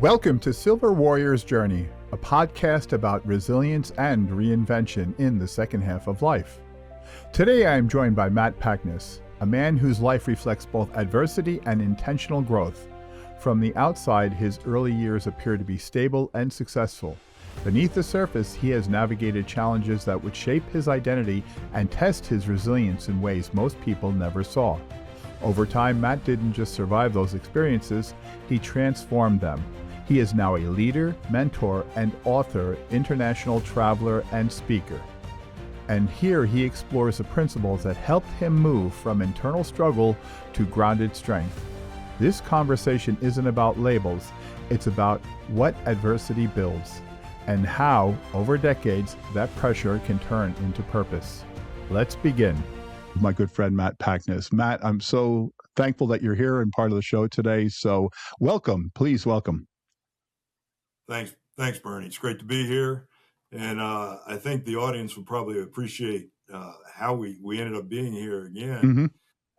Welcome to Silver Warrior's Journey, a podcast about resilience and reinvention in the second half of life. Today I am joined by Matt Paknis, a man whose life reflects both adversity and intentional growth. From the outside, his early years appear to be stable and successful. Beneath the surface, he has navigated challenges that would shape his identity and test his resilience in ways most people never saw. Over time, Matt didn't just survive those experiences, he transformed them. He is now a leader, mentor, and author, international traveler, and speaker. And here he explores the principles that helped him move from internal struggle to grounded strength. This conversation isn't about labels, it's about what adversity builds, and how, over decades, that pressure can turn into purpose. Let's begin. My good friend, Matt Paknis. Matt, I'm so thankful that you're here and part of the show today. So welcome, please welcome. Thanks, Bernie. It's great to be here. And I think the audience will probably appreciate how we ended up being here again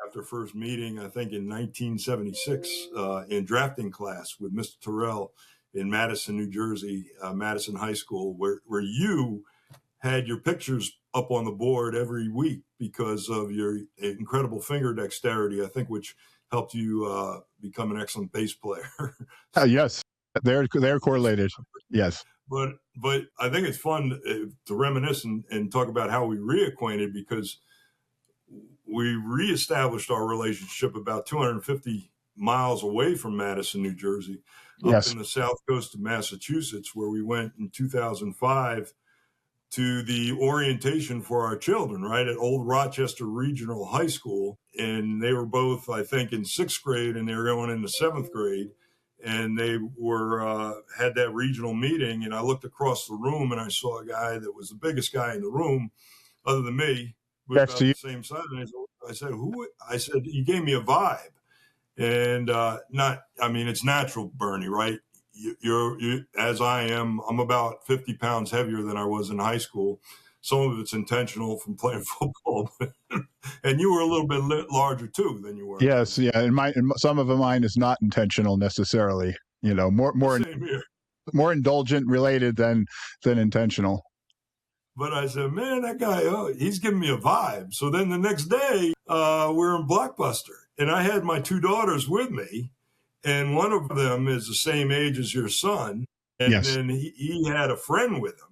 after first meeting, I think in 1976 in drafting class with Mr. Terrell in Madison, New Jersey, Madison High School, where you had your pictures up on the board every week because of your incredible finger dexterity, I think, which helped you become an excellent bass player. Yes. They're correlated. Yes. But I think it's fun to reminisce and talk about how we reacquainted, because we reestablished our relationship about 250 miles away from Madison, New Jersey, up in the south coast of Massachusetts, where we went in 2005 to the orientation for our children, right, at Old Rochester Regional High School. And they were both, I think, in sixth grade, and they were going into seventh grade. And they were had that regional meeting, and I looked across the room and I saw a guy that was the biggest guy in the room, other than me, was about the same size. And I said, "Who?" I said, "He gave me a vibe," and it's natural, Bernie, right? You're as I am. I'm about 50 pounds heavier than I was in high school. Some of it's intentional from playing football, and you were a little bit larger too than you were. Yes, yeah, and some of mine is not intentional necessarily. You know, more indulgent related than intentional. But I said, man, that guy, he's giving me a vibe. So then the next day, we're in Blockbuster, and I had my two daughters with me, and one of them is the same age as your son, and then he had a friend with him.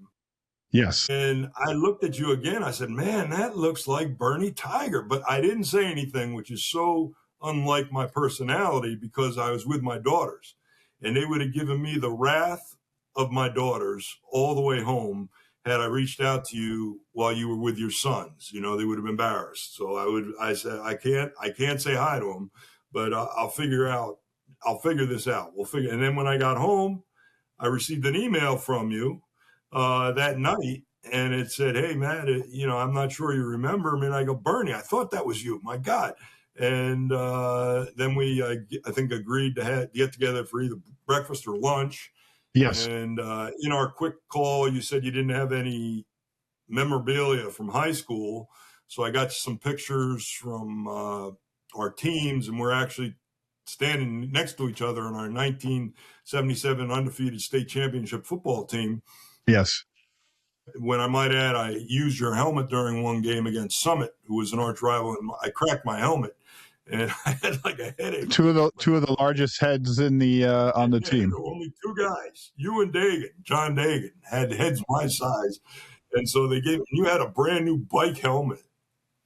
Yes. And I looked at you again. I said, man, that looks like Bernie Tiger. But I didn't say anything, which is so unlike my personality, because I was with my daughters. And they would have given me the wrath of my daughters all the way home had I reached out to you while you were with your sons. You know, they would have been embarrassed. So I said, I can't say hi to them, but I'll figure this out. And then when I got home, I received an email from you that night, and it said, "Hey, Matt, I'm not sure you remember me." And I go, "Bernie, I thought that was you. My God!" And then we, I think, agreed to get together for either breakfast or lunch. Yes. And in our quick call, you said you didn't have any memorabilia from high school, so I got some pictures from our teams, and we're actually standing next to each other in our 1977 undefeated state championship football team. Yes. When I might add, I used your helmet during one game against Summit, who was an arch rival, and I cracked my helmet, and I had like a headache. Two of the largest heads in the on the team. Only two guys, you and John Dagan, had heads my size, and so you had a brand new bike helmet,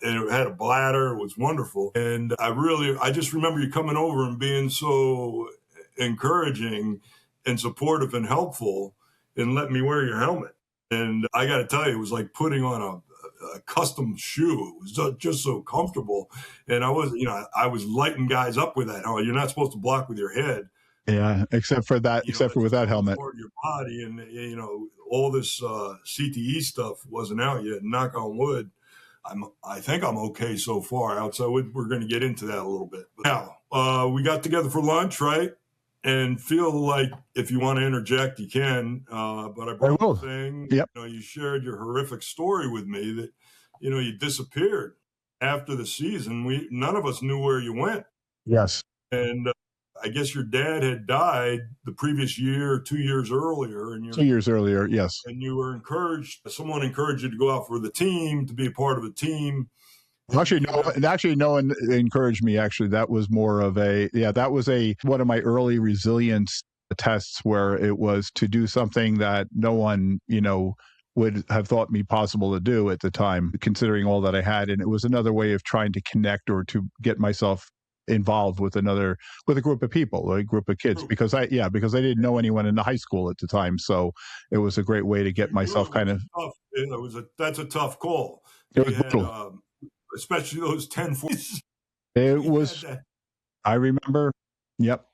and it had a bladder. It was wonderful, and I just remember you coming over and being so encouraging and supportive and helpful, and let me wear your helmet. And I got to tell you, it was like putting on a custom shoe. It was just so comfortable. And I was lighting guys up with that helmet. You're not supposed to block with your head. Yeah, except for with that helmet. Part of your body, and all this CTE stuff wasn't out yet. Knock on wood. I think I'm okay so far. Outside, we're going to get into that a little bit. But now we got together for lunch, right? And feel like if you want to interject, you can. But I brought the thing. Yep. You shared your horrific story with me that, you disappeared after the season. None of us knew where you went. Yes. And I guess your dad had died the previous year, 2 years earlier, and 2 years earlier, yes. and you were encouraged. Someone encouraged you to go out for the team, to be a part of a team. Actually, no one encouraged me. Actually, that was more of that was one of my early resilience tests, where it was to do something that no one, would have thought me possible to do at the time, considering all that I had. And it was another way of trying to connect or to get myself involved with a group of people, a group of kids, because I didn't know anyone in the high school at the time. So it was a great way to get myself kind of. That's a tough call. It was brutal. Especially those 10-40s. It was, I remember. Yep.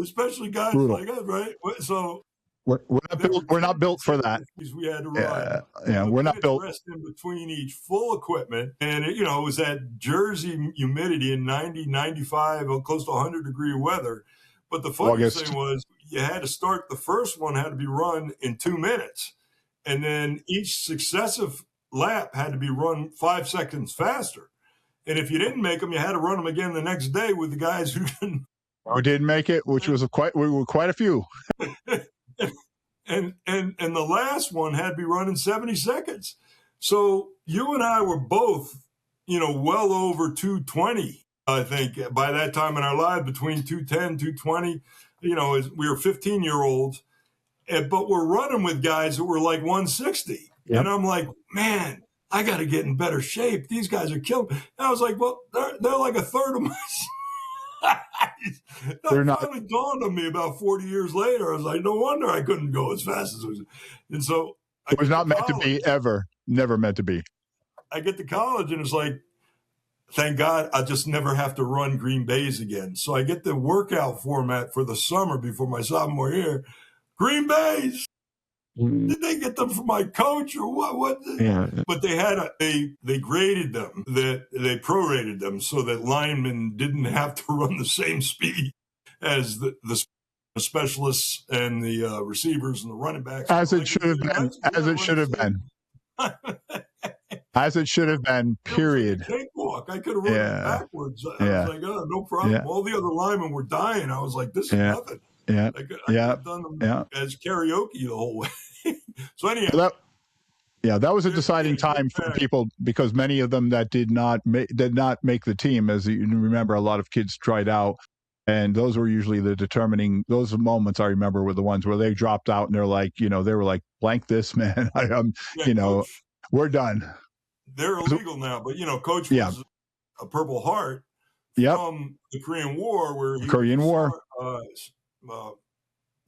Especially guys brutal. Like us, right? So we're not built for that. We had to ride. We're not built. Rest in between each full equipment. And, it was that Jersey humidity in 90, 95, close to 100-degree weather. But the funniest thing was you had to start, the first one had to be run in 2 minutes. And then each successive lap had to be run 5 seconds faster. And if you didn't make them, you had to run them again the next day with the guys who didn't make it, which was we were quite a few. and the last one had to be run in 70 seconds. So you and I were both, well over 220, I think, by that time in our lives, between 210, 220, we were 15-year-olds, but we're running with guys that were like 160. Yep. And I'm like, man, I got to get in better shape. These guys are killing me. And I was like, well, they're like a third of my size. That finally dawned on me about 40 years later. I was like, no wonder I couldn't go as fast as it was. And so it was not meant to be ever. Never meant to be. I get to college and it's like, thank God I just never have to run Green Bays again. So I get the workout format for the summer before my sophomore year. Green Bays. Did they get them from my coach or what? Yeah. But they had they graded them, that they prorated them so that linemen didn't have to run the same speed as the specialists and the receivers and the running backs. As it should have been. As it should have been. As it should have been. Period. It was like a cakewalk. I could have run it backwards. I was like, oh, no problem. Yeah. All the other linemen were dying. I was like, this is nothing. Yeah. I could have done them as karaoke the whole way. So anyhow. That was a deciding time for people, because many of them that did not make the team, as you remember, a lot of kids tried out, and those were usually those moments I remember were the ones where they dropped out and they're like, they were like, blank this, man. Coach, we're done. They're illegal now, but Coach was a Purple Heart from the Korean War, where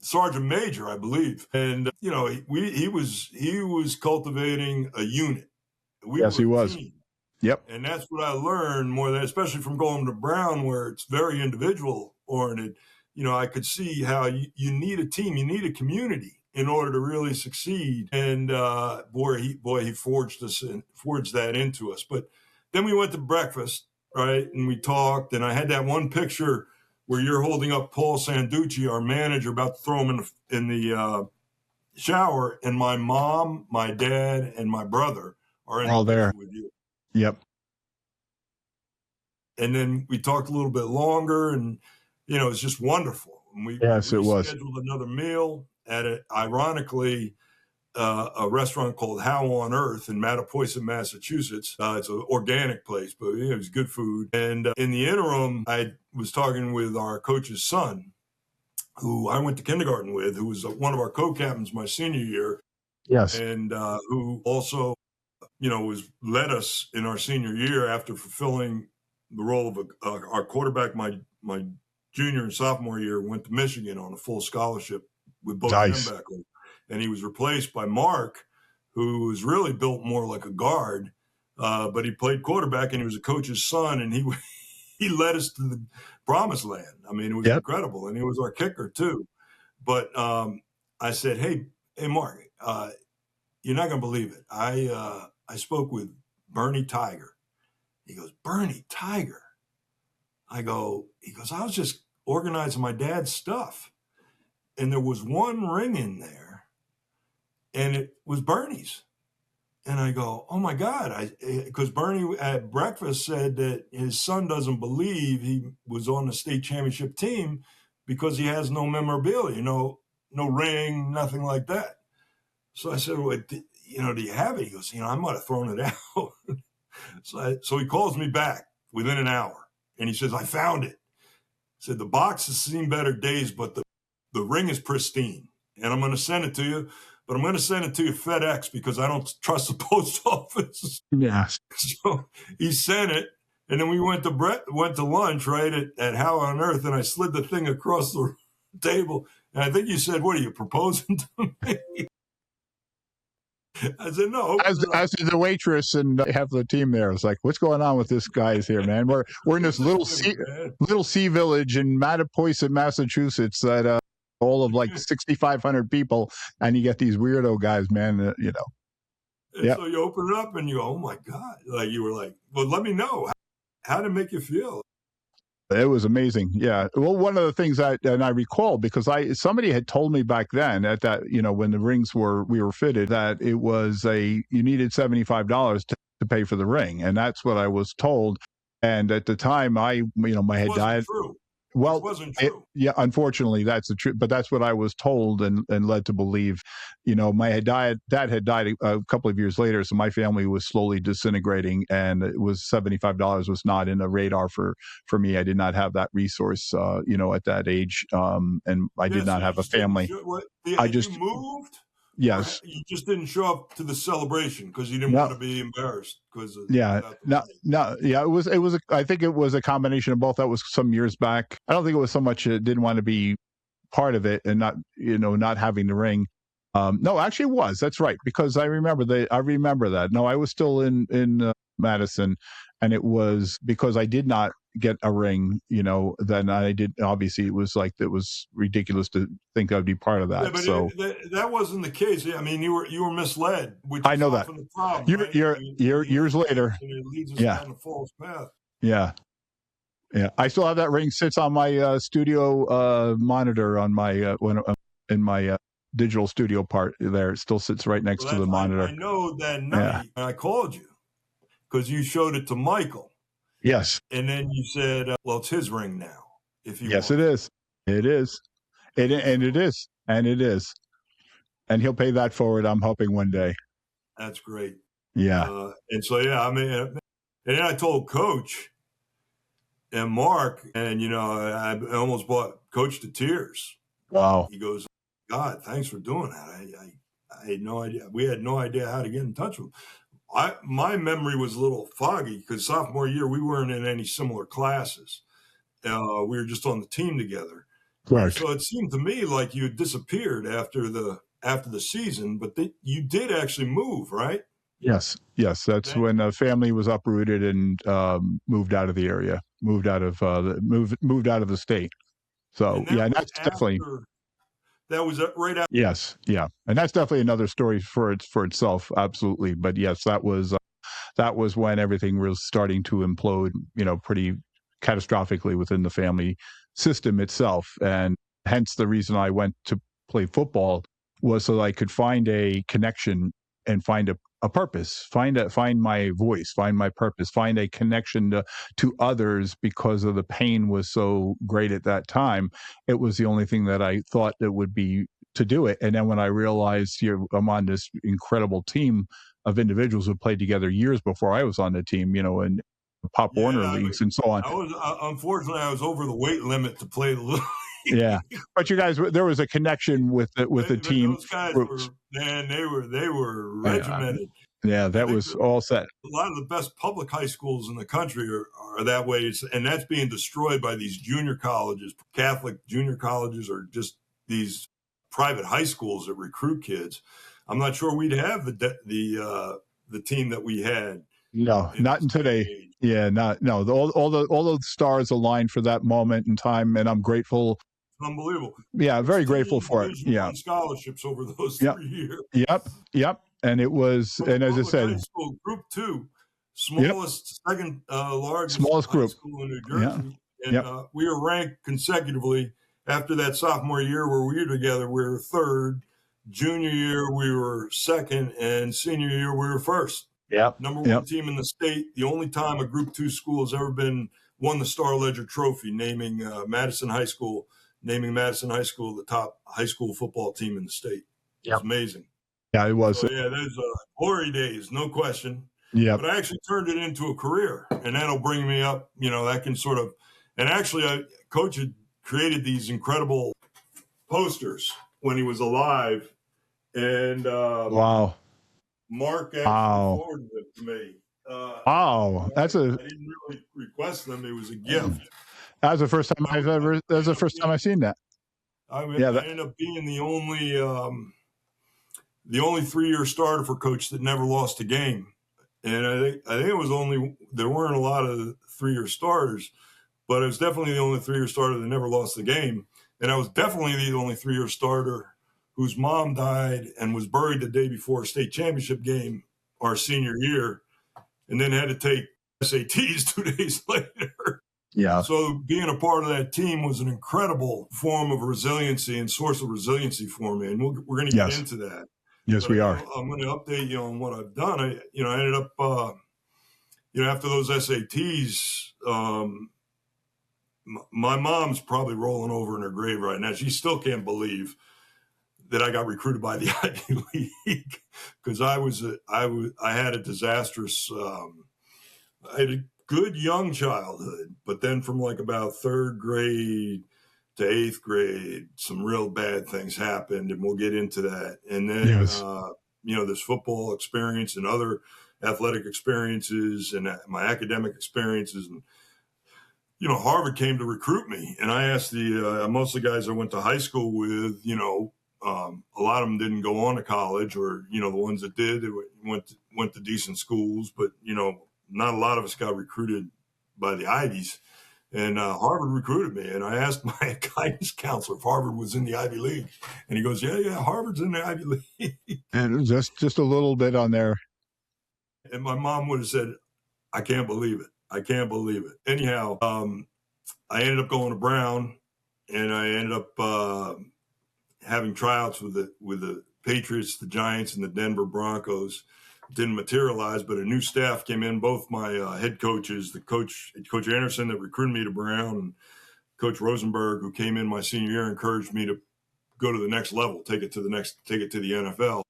Sergeant Major, I believe, and he was cultivating a unit. He was. Team. Yep. And that's what I learned more than, especially from going to Brown, where it's very individual oriented. I could see how you need a team, you need a community in order to really succeed. And he forged that into us. But then we went to breakfast, right, and we talked, and I had that one picture where you're holding up Paul Sanducci, our manager, about to throw him in the shower, and my mom, my dad, and my brother are in all there with you. Yep. And then we talked a little bit longer, and it's just wonderful. And we it was scheduled another meal at ironically, a restaurant called How on Earth in Mattapoisett, Massachusetts. It's an organic place, but it was good food. And in the interim, I was talking with our coach's son, who I went to kindergarten with, who was one of our co-captains my senior year. Yes. And who also, led us in our senior year after fulfilling the role of our quarterback. My junior and sophomore year, went to Michigan on a full scholarship with both linebackers. And he was replaced by Mark, who was really built more like a guard, but he played quarterback, and he was a coach's son, and he led us to the promised land. I mean, it was incredible, and he was our kicker too. But I said, hey, Mark, you're not going to believe it. I spoke with Bernie Tiger. He goes, Bernie Tiger? He goes, I was just organizing my dad's stuff, and there was one ring in there, and it was Bernie's. And I go, oh my God, because Bernie at breakfast said that his son doesn't believe he was on the state championship team because he has no memorabilia, no ring, nothing like that. So I said, well, do you have it? He goes, I might have thrown it out. So he calls me back within an hour, and he says, I found it. He said, the box has seen better days, but the ring is pristine, and I'm going to send it to you, but I'm going to send it to you FedEx because I don't trust the post office. Yes. So he sent it, and then we went to lunch right at How on Earth, and I slid the thing across the table, and I think you said, what are you proposing to me? I said, no. As did the waitress and half the team there. It's like, what's going on with this guy's here, man? We're in this little sea village in Mattapoisett, Massachusetts that all of like 6,500 people, and you get these weirdo guys, man. And so you open it up and you go, oh my God. Like you were like, well, let me know. How did it make you feel? It was amazing. Yeah. Well, one of the things and I recall, because somebody had told me back then at that, when the rings we were fitted, that it was you needed $75 to pay for the ring. And that's what I was told. And at the time my head died. True. Well, it wasn't true. Unfortunately, that's the truth. But that's what I was told and led to believe. Dad had died a couple of years later, so my family was slowly disintegrating, and it was $75 was not in the radar for me. I did not have that resource, at that age, and I did not have a family. You moved. Yes. You just didn't show up to the celebration because you didn't want to be embarrassed. It was. I think it was a combination of both. That was some years back. I don't think it was so much didn't want to be part of it and not having the ring. No, actually it was. That's right, because I remember that. No, I was still in Madison, and it was because I did not get a ring, then I did. Obviously it was ridiculous to think I'd be part of that. Yeah, but so that wasn't the case. I mean, you were misled. Which I know that. The problem, years later. And it leads us down the false path. Yeah. Yeah. I still have that ring. Sits on my studio monitor on my in my digital studio part there. It still sits right next to the monitor. I know that night I called you because you showed it to Michael. Yes. And then you said, well, it's his ring now. Yes, it is. It is. It is. And he'll pay that forward, I'm hoping, one day. That's great. Yeah. And so, and then I told Coach and Mark, and, I almost brought Coach to tears. Wow. He goes, God, thanks for doing that. I had no idea. We had no idea how to get in touch with him. My memory was a little foggy because sophomore year we weren't in any similar classes. We were just on the team together. Right. So it seemed to me like you had disappeared after the season, but you did actually move, right? Yes. That's when the family was uprooted and moved out of the area, moved out of the state. So and that's definitely. That was right after. Yes, yeah, and that's definitely another story for itself. Absolutely, but yes, that was when everything was starting to implode. Pretty catastrophically within the family system itself, and hence the reason I went to play football was so that I could find a connection and find a purpose, find my voice, find my purpose, find a connection to others, because of the pain was so great at that time. It was the only thing that I thought that would be to do it. And then when I realized I'm on this incredible team of individuals who played together years before I was on the team, and Pop Warner leagues and so on. Unfortunately, I was over the weight limit to play the little. Yeah, but you guys, there was a connection with the team. Those guys they were regimented. Yeah, that was all set. A lot of the best public high schools in the country are that way, and that's being destroyed by these junior colleges, Catholic junior colleges, or just these private high schools that recruit kids. I'm not sure we'd have the team that we had. No, not in today. Age. Yeah, all the stars aligned for that moment in time, and I'm grateful. Unbelievable. Yeah, very grateful for it. Yeah, scholarships over those 3 years. Yep. And it was, and as I said, high school, Group 2, smallest, second largest smallest group high school in New Jersey. Yeah. And we were ranked consecutively after that sophomore year where we were together. We were third. Junior year we were second, and senior year we were first. Yep. Number one team in the state. The only time a Group 2 school has ever won the Star Ledger Trophy, naming Madison High School naming Madison High School the top high school football team in the state. It was amazing. Yeah, it was. So, yeah, there's glory days, no question. Yeah. But I actually turned it into a career, and that'll bring me up, that can sort of, and actually, Coach had created these incredible posters when he was alive, and Wow. Mark actually forwarded it to me. Wow, I didn't really request them; it was a gift. That was the first time I've seen that. I ended up being the only 3-year starter for Coach that never lost a game. And I think there weren't a lot of 3-year starters, but I was definitely the only 3-year starter that never lost the game. And I was definitely the only 3-year starter whose mom died and was buried the day before a state championship game our senior year, and then had to take SATs 2 days later. Yeah. So being a part of that team was an incredible form of resiliency and source of resiliency for me. And we're going to get into that. Yes, we are. I'm going to update you on what I've done. I ended up, after those SATs, my mom's probably rolling over in her grave right now. She still can't believe that I got recruited by the Ivy League, because I had a disastrous, I had a good young childhood, but then from like about 3rd grade to 8th grade, some real bad things happened, and we'll get into that. And then, this football experience and other athletic experiences and my academic experiences. And, Harvard came to recruit me, and I asked most of the guys I went to high school with, a lot of them didn't go on to college, or, the ones that did, they went to decent schools, but, not a lot of us got recruited by the Ivies. And Harvard recruited me, and I asked my guidance counselor if Harvard was in the Ivy League, and he goes, "Yeah, Harvard's in the Ivy League." And just a little bit on there. And my mom would have said, "I can't believe it. I can't believe it." Anyhow, I ended up going to Brown, and I ended up having tryouts with the Patriots, the Giants, and the Denver Broncos. Didn't materialize, but a new staff came in. Both my head coaches, Coach Anderson that recruited me to Brown, and Coach Rosenberg, who came in my senior year, encouraged me to go to the next level, take it to the NFL.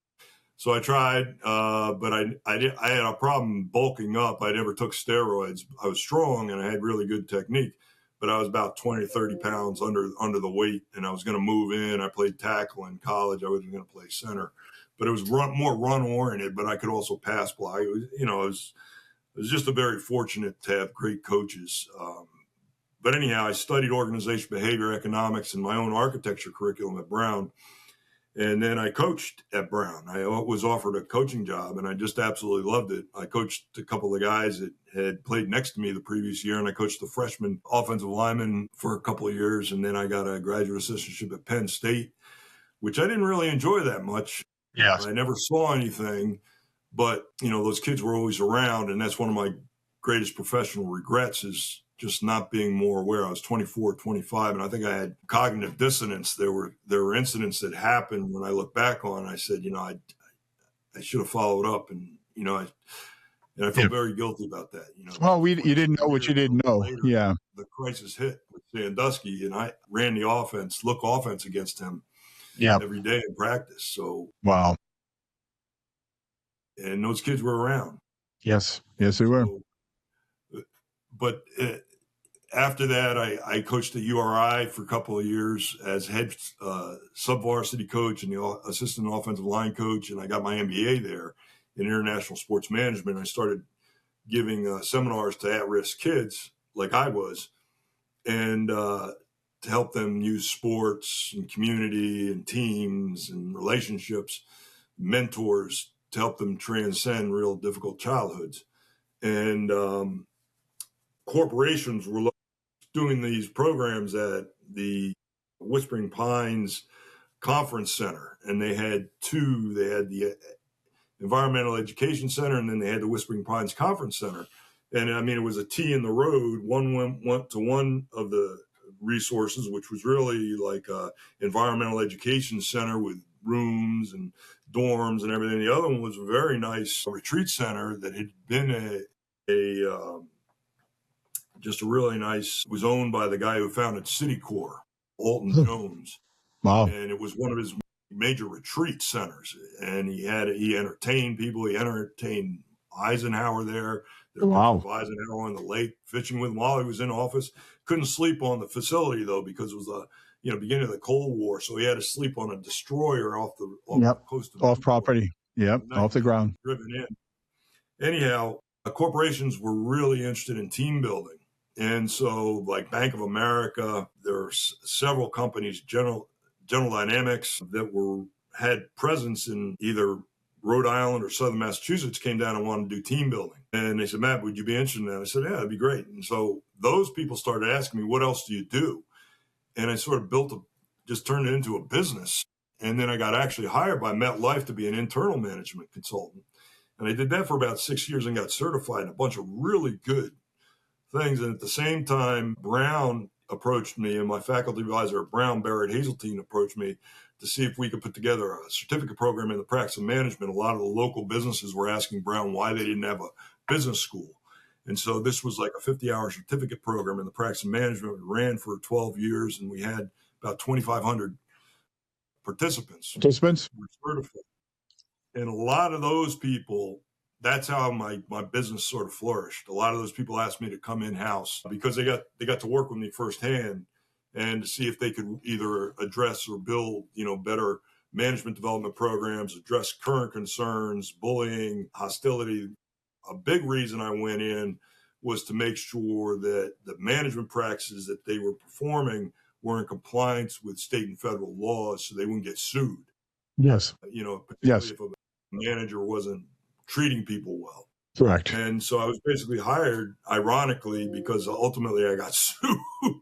So I tried, but I had a problem bulking up. I never took steroids. I was strong and I had really good technique, but I was about 20 or 30 pounds under the weight, and I was going to move in. I played tackle in college. I wasn't going to play center. But it was more run-oriented, but I could also pass block. It was just very fortunate to have great coaches. But anyhow, I studied organization behavior economics in my own architecture curriculum at Brown. And then I coached at Brown. I was offered a coaching job, and I just absolutely loved it. I coached a couple of guys that had played next to me the previous year, and I coached the freshman offensive lineman for a couple of years. And then I got a graduate assistantship at Penn State, which I didn't really enjoy that much. Yes. I never saw anything, but, those kids were always around. And that's one of my greatest professional regrets, is just not being more aware. I was 24, 25, and I think I had cognitive dissonance. There were incidents that happened when I look back on, I said, I should have followed up. And, I feel very guilty about that. Well, you didn't know what you didn't know. Later, the crisis hit with Sandusky, and I ran the offense against him. Yeah, every day in practice. So wow. And those kids were around. Yes, they were. But after that, I coached at URI for a couple of years as head sub-varsity coach and the assistant offensive line coach, and I got my MBA there in international sports management. I started giving seminars to at-risk kids like I was, and to help them use sports and community and teams and relationships, mentors, to help them transcend real difficult childhoods. And corporations were doing these programs at the Whispering Pines Conference Center, and they had two. They had the Environmental Education Center, and then they had the Whispering Pines Conference Center. And I mean, it was a T in the road. One went to one of the resources, which was really like a environmental education center with rooms and dorms and everything. The other one was a very nice retreat center that had been just a really nice, was owned by the guy who founded Citicorp. Alton Jones. Wow. And it was one of his major retreat centers. And he entertained people. He entertained Eisenhower there. There were pictures of Eisenhower on the lake fishing with him while he was in office. Couldn't sleep on the facility though, because it was the beginning of the Cold War. So he had to sleep on a destroyer off the coast of off property. Yep, off the ground. Driven in. Anyhow, corporations were really interested in team building. And so like Bank of America, there are several companies, General Dynamics, that had presence in either Rhode Island or Southern Massachusetts, came down and wanted to do team building. And they said, Matt, would you be interested in that? I said, yeah, that'd be great. And so those people started asking me, what else do you do? And I sort of just turned it into a business. And then I got actually hired by MetLife to be an internal management consultant. And I did that for about 6 years and got certified in a bunch of really good things. And at the same time, Brown approached me, and my faculty advisor at Brown, Barrett Hazeltine, approached me to see if we could put together a certificate program in the practice of management. A lot of the local businesses were asking Brown why they didn't have a business school. And so this was like a 50-hour certificate program in the practice of management. We ran for 12 years, and we had about 2,500 participants. Were certified. And a lot of those people, that's how my business sort of flourished. A lot of those people asked me to come in-house because they got to work with me firsthand and to see if they could either address or build, better management development programs, address current concerns, bullying, hostility. A big reason I went in was to make sure that the management practices that they were performing were in compliance with state and federal laws so they wouldn't get sued. Yes. Particularly if a manager wasn't treating people well. Correct. And so I was basically hired, ironically, because ultimately I got sued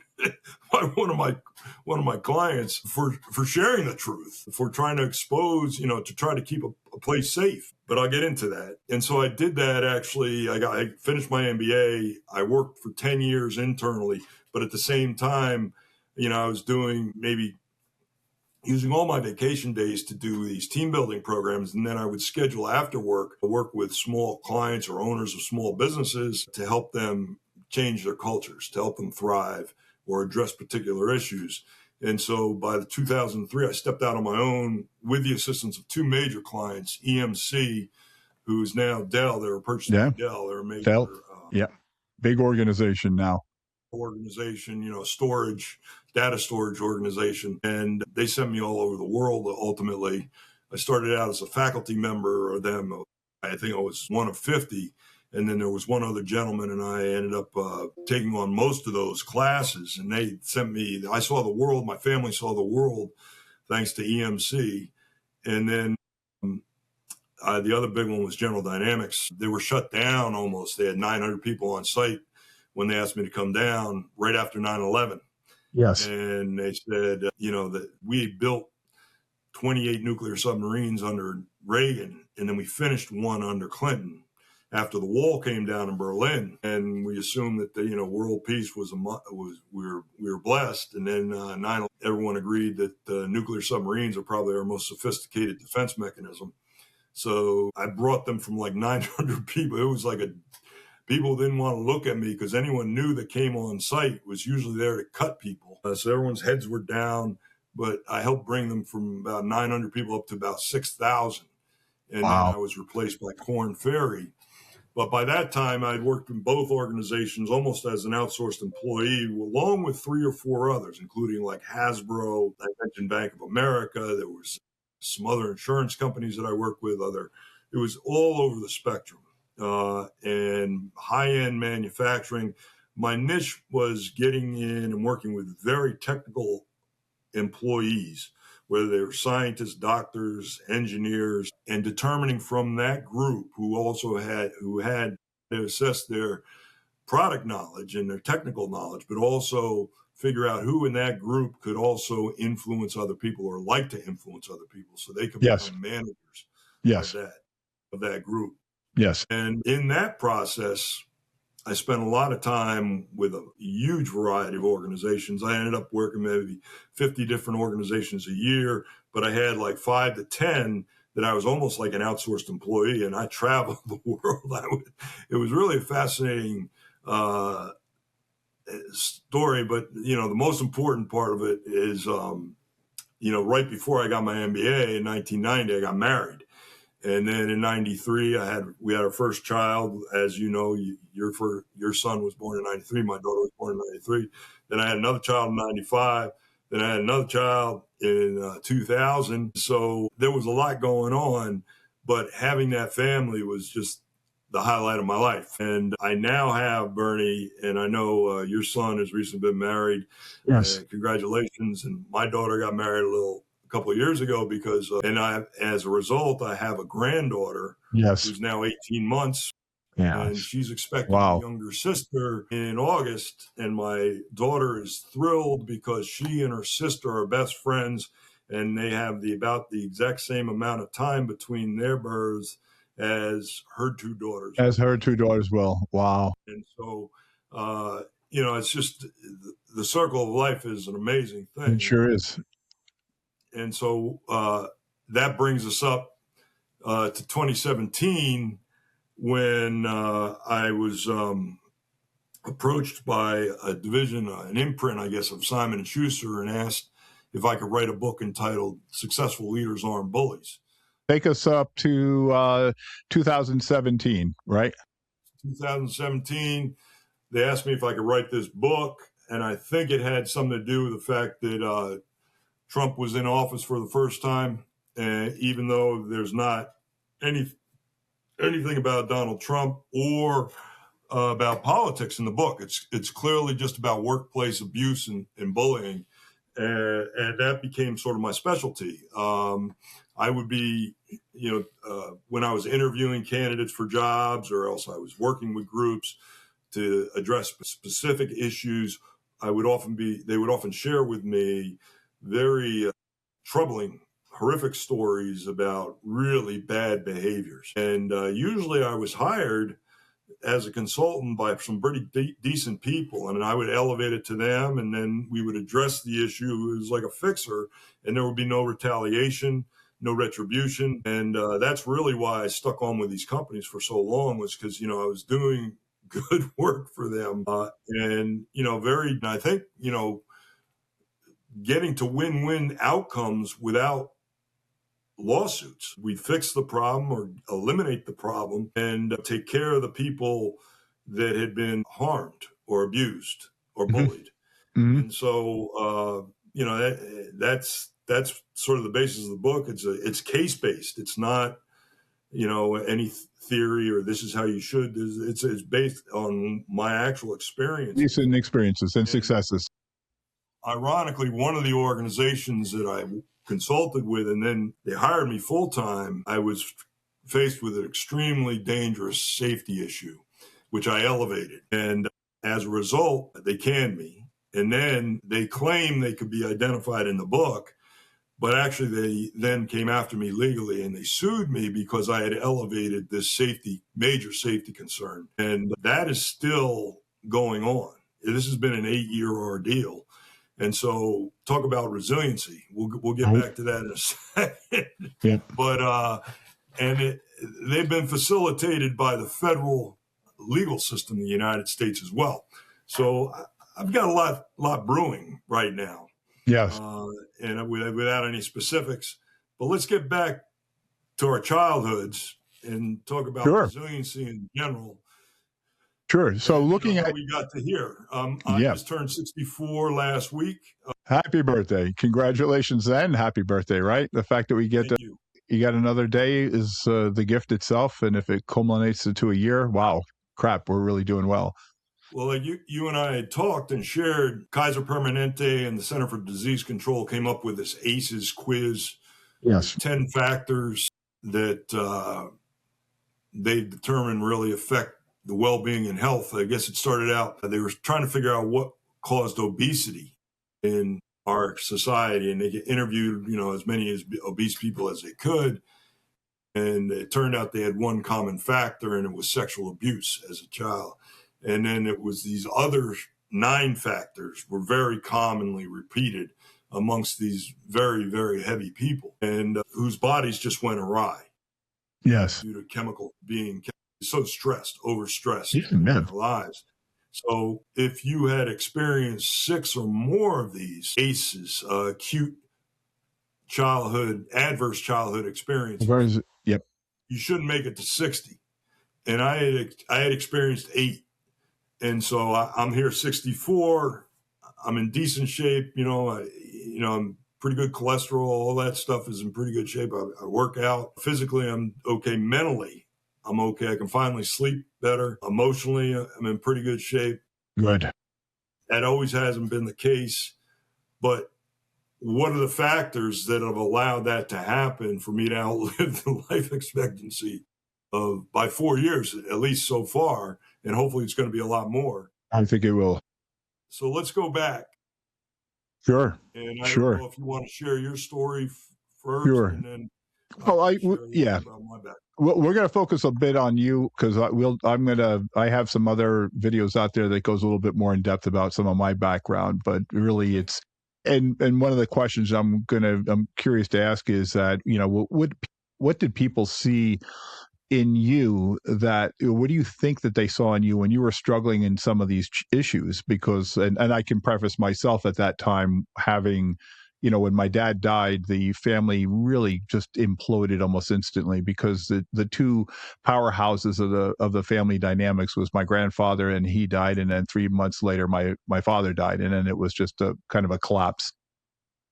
by one of my clients for sharing the truth, for trying to expose, to try to keep a place safe. But I'll get into that. And so I did that. Actually, I finished my MBA. I worked for 10 years internally, but at the same time, I was doing using all my vacation days to do these team building programs. And then I would schedule after work to work with small clients or owners of small businesses to help them change their cultures, to help them thrive or address particular issues. And so by 2003, I stepped out on my own with the assistance of two major clients, EMC, who's now Dell. They were purchasing Dell. They're a major Dell. Big organization now. Data storage organization. And they sent me all over the world. Ultimately, I started out as a faculty member of them. I think I was one of 50. And then there was one other gentleman, and I ended up taking on most of those classes. And they sent me, I saw the world, my family saw the world, thanks to EMC. And then the other big one was General Dynamics. They were shut down almost. They had 900 people on site when they asked me to come down right after 9/11. Yes. And they said, that we built 28 nuclear submarines under Reagan, and then we finished one under Clinton after the wall came down in Berlin. And we assumed that the, world peace we were blessed. And then 9/11, everyone agreed that nuclear submarines are probably our most sophisticated defense mechanism. So I brought them from like 900 people. It was like people didn't want to look at me because anyone new that came on site was usually there to cut people. So everyone's heads were down, but I helped bring them from about 900 people up to about 6,000. And then I was replaced by Korn Ferry. But by that time, I'd worked in both organizations almost as an outsourced employee, along with 3 or 4 others, including like Hasbro, I mentioned Bank of America. There was some other insurance companies that I worked with. It was all over the spectrum. And high-end manufacturing. My niche was getting in and working with very technical employees, whether they were scientists, doctors, engineers, and determining from that group who had to assess their product knowledge and their technical knowledge, but also figure out who in that group could also influence other people or like to influence other people so they could become managers of that group. Yes. And in that process, I spent a lot of time with a huge variety of organizations. I ended up working maybe 50 different organizations a year, but I had like 5 to 10 that I was almost like an outsourced employee, and I traveled the world. It was really a fascinating story, but the most important part of it is, right before I got my MBA in 1990, I got married. And then in 93, we had our first child. As you know, your son was born in 93. My daughter was born in 93. Then I had another child in 95. Then I had another child in 2000. So there was a lot going on, but having that family was just the highlight of my life. And I now have Bernie, and I know your son has recently been married. Yes. Congratulations. And my daughter got married a couple of years ago because, as a result, I have a granddaughter who's now 18 months. Yeah. And she's expecting a younger sister in August. And my daughter is thrilled because she and her sister are best friends, and they have about the exact same amount of time between their births as her two daughters. As her two daughters will. Wow. And so, it's just the circle of life is an amazing thing. It sure is. And so that brings us up to 2017 when I was approached by a division, an imprint, I guess, of Simon & Schuster, and asked if I could write a book entitled Successful Leaders Aren't Bullies. Take us up to 2017, right? 2017, they asked me if I could write this book, and I think it had something to do with the fact that Trump was in office for the first time, even though there's not anything about Donald Trump or about politics in the book. It's clearly just about workplace abuse and bullying, and that became sort of my specialty. I would be, when I was interviewing candidates for jobs, or else I was working with groups to address specific issues, they would often share with me very troubling, horrific stories about really bad behaviors. And usually I was hired as a consultant by some pretty decent people, and I would elevate it to them, and then we would address the issue. It was like a fixer, and there would be no retaliation, no retribution. And that's really why I stuck on with these companies for so long, was because, I was doing good work for them. I think, getting to win-win outcomes without lawsuits. We fix the problem or eliminate the problem and take care of the people that had been harmed or abused or bullied. Mm-hmm. And so, that's sort of the basis of the book. It's case-based. It's not, any theory or this is how you should. It's based on my actual experience. Recent experiences and successes. Ironically, one of the organizations that I consulted with, and then they hired me full-time, I was faced with an extremely dangerous safety issue, which I elevated. And as a result, they canned me. And then they claimed they could be identified in the book, but actually they then came after me legally and they sued me because I had elevated this major safety concern. And that is still going on. This has been an 8-year ordeal. And so talk about resiliency. We'll get back to that in a second. Yeah. But they've been facilitated by the federal legal system in the United States as well. So I've got a lot brewing right now. Yes. And without any specifics, but let's get back to our childhoods and talk about resiliency in general. Sure. So looking at we got to here, I just turned 64 last week. Happy birthday! Congratulations, and happy birthday! Right, the fact that we get you got another day is the gift itself, and if it culminates into a year, wow, crap, we're really doing well. Well, like you and I had talked and shared, Kaiser Permanente and the Center for Disease Control came up with this ACEs quiz. Yes, 10 factors that they determine really affect the well-being and health. I guess it started out, they were trying to figure out what caused obesity in our society, and they interviewed, as many obese people as they could. And it turned out they had one common factor, and it was sexual abuse as a child. And then it was these other 9 factors were very commonly repeated amongst these very, very heavy people, and whose bodies just went awry. Yes. Due to being so stressed, overstressed in their lives. So if you had experienced 6 or more of these ACEs, acute adverse childhood Where experiences, is it? Yep. you shouldn't make it to 60. And I had experienced 8. And so I'm here 64. I'm in decent shape. I'm pretty good cholesterol. All that stuff is in pretty good shape. I work out. Physically, I'm okay. Mentally, I'm okay. I can finally sleep better. Emotionally, I'm in pretty good shape. Good. That always hasn't been the case. But what are the factors that have allowed that to happen for me to outlive the life expectancy of by 4 years, at least so far? And hopefully it's going to be a lot more. I think it will. So let's go back. Sure. And I don't Sure. know if you want to share your story first, Sure. and then Oh, I'll share a little yeah. bit about my background. We're going to focus a bit on you because I have some other videos out there that goes a little bit more in depth about some of my background, but really and one of the questions I'm curious to ask is that, what did people see in you what do you think that they saw in you when you were struggling in some of these issues? Because, and I can preface myself at that time having, when my dad died, the family really just imploded almost instantly because the two powerhouses of the family dynamics was my grandfather, and he died, and then 3 months later my father died, and then it was just a kind of a collapse.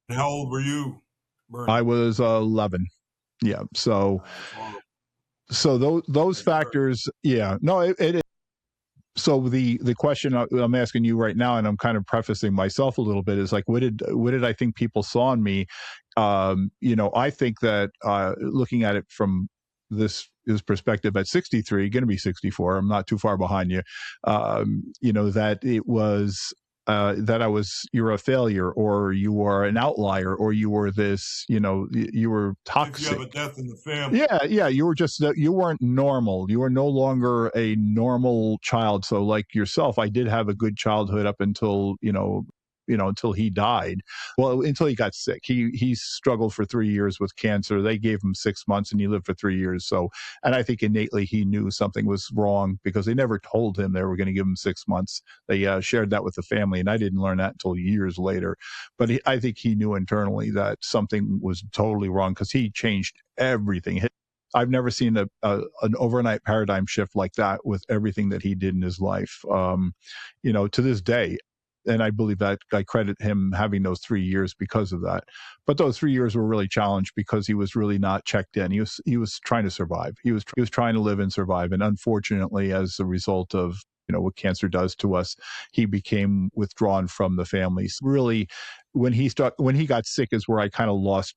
And how old were you, Bernie? I was 11. Yeah. So those factors, yeah, no, it. So the question I'm asking you right now, and I'm kind of prefacing myself a little bit, is like, what did I think people saw in me? I think that looking at it from this perspective at 63, going to be 64, I'm not too far behind you. That it was. You're a failure, or you are an outlier, or you were this, you were toxic. If you have a death in the family. Yeah. You were you weren't normal. You were no longer a normal child. So, like yourself, I did have a good childhood up until, until he died. Well, until he got sick. He struggled for 3 years with cancer. They gave him 6 months, and he lived for 3 years. So, and I think innately he knew something was wrong because they never told him they were going to give him 6 months. They shared that with the family, and I didn't learn that until years later. But I think he knew internally that something was totally wrong because he changed everything. I've never seen an overnight paradigm shift like that with everything that he did in his life. To this day. And I believe that I credit him having those 3 years because of that. But those 3 years were really challenged because he was really not checked in. He was trying to survive. He was trying to live and survive. And unfortunately, as a result of what cancer does to us, he became withdrawn from the family. So really, when he got sick is where I kind of lost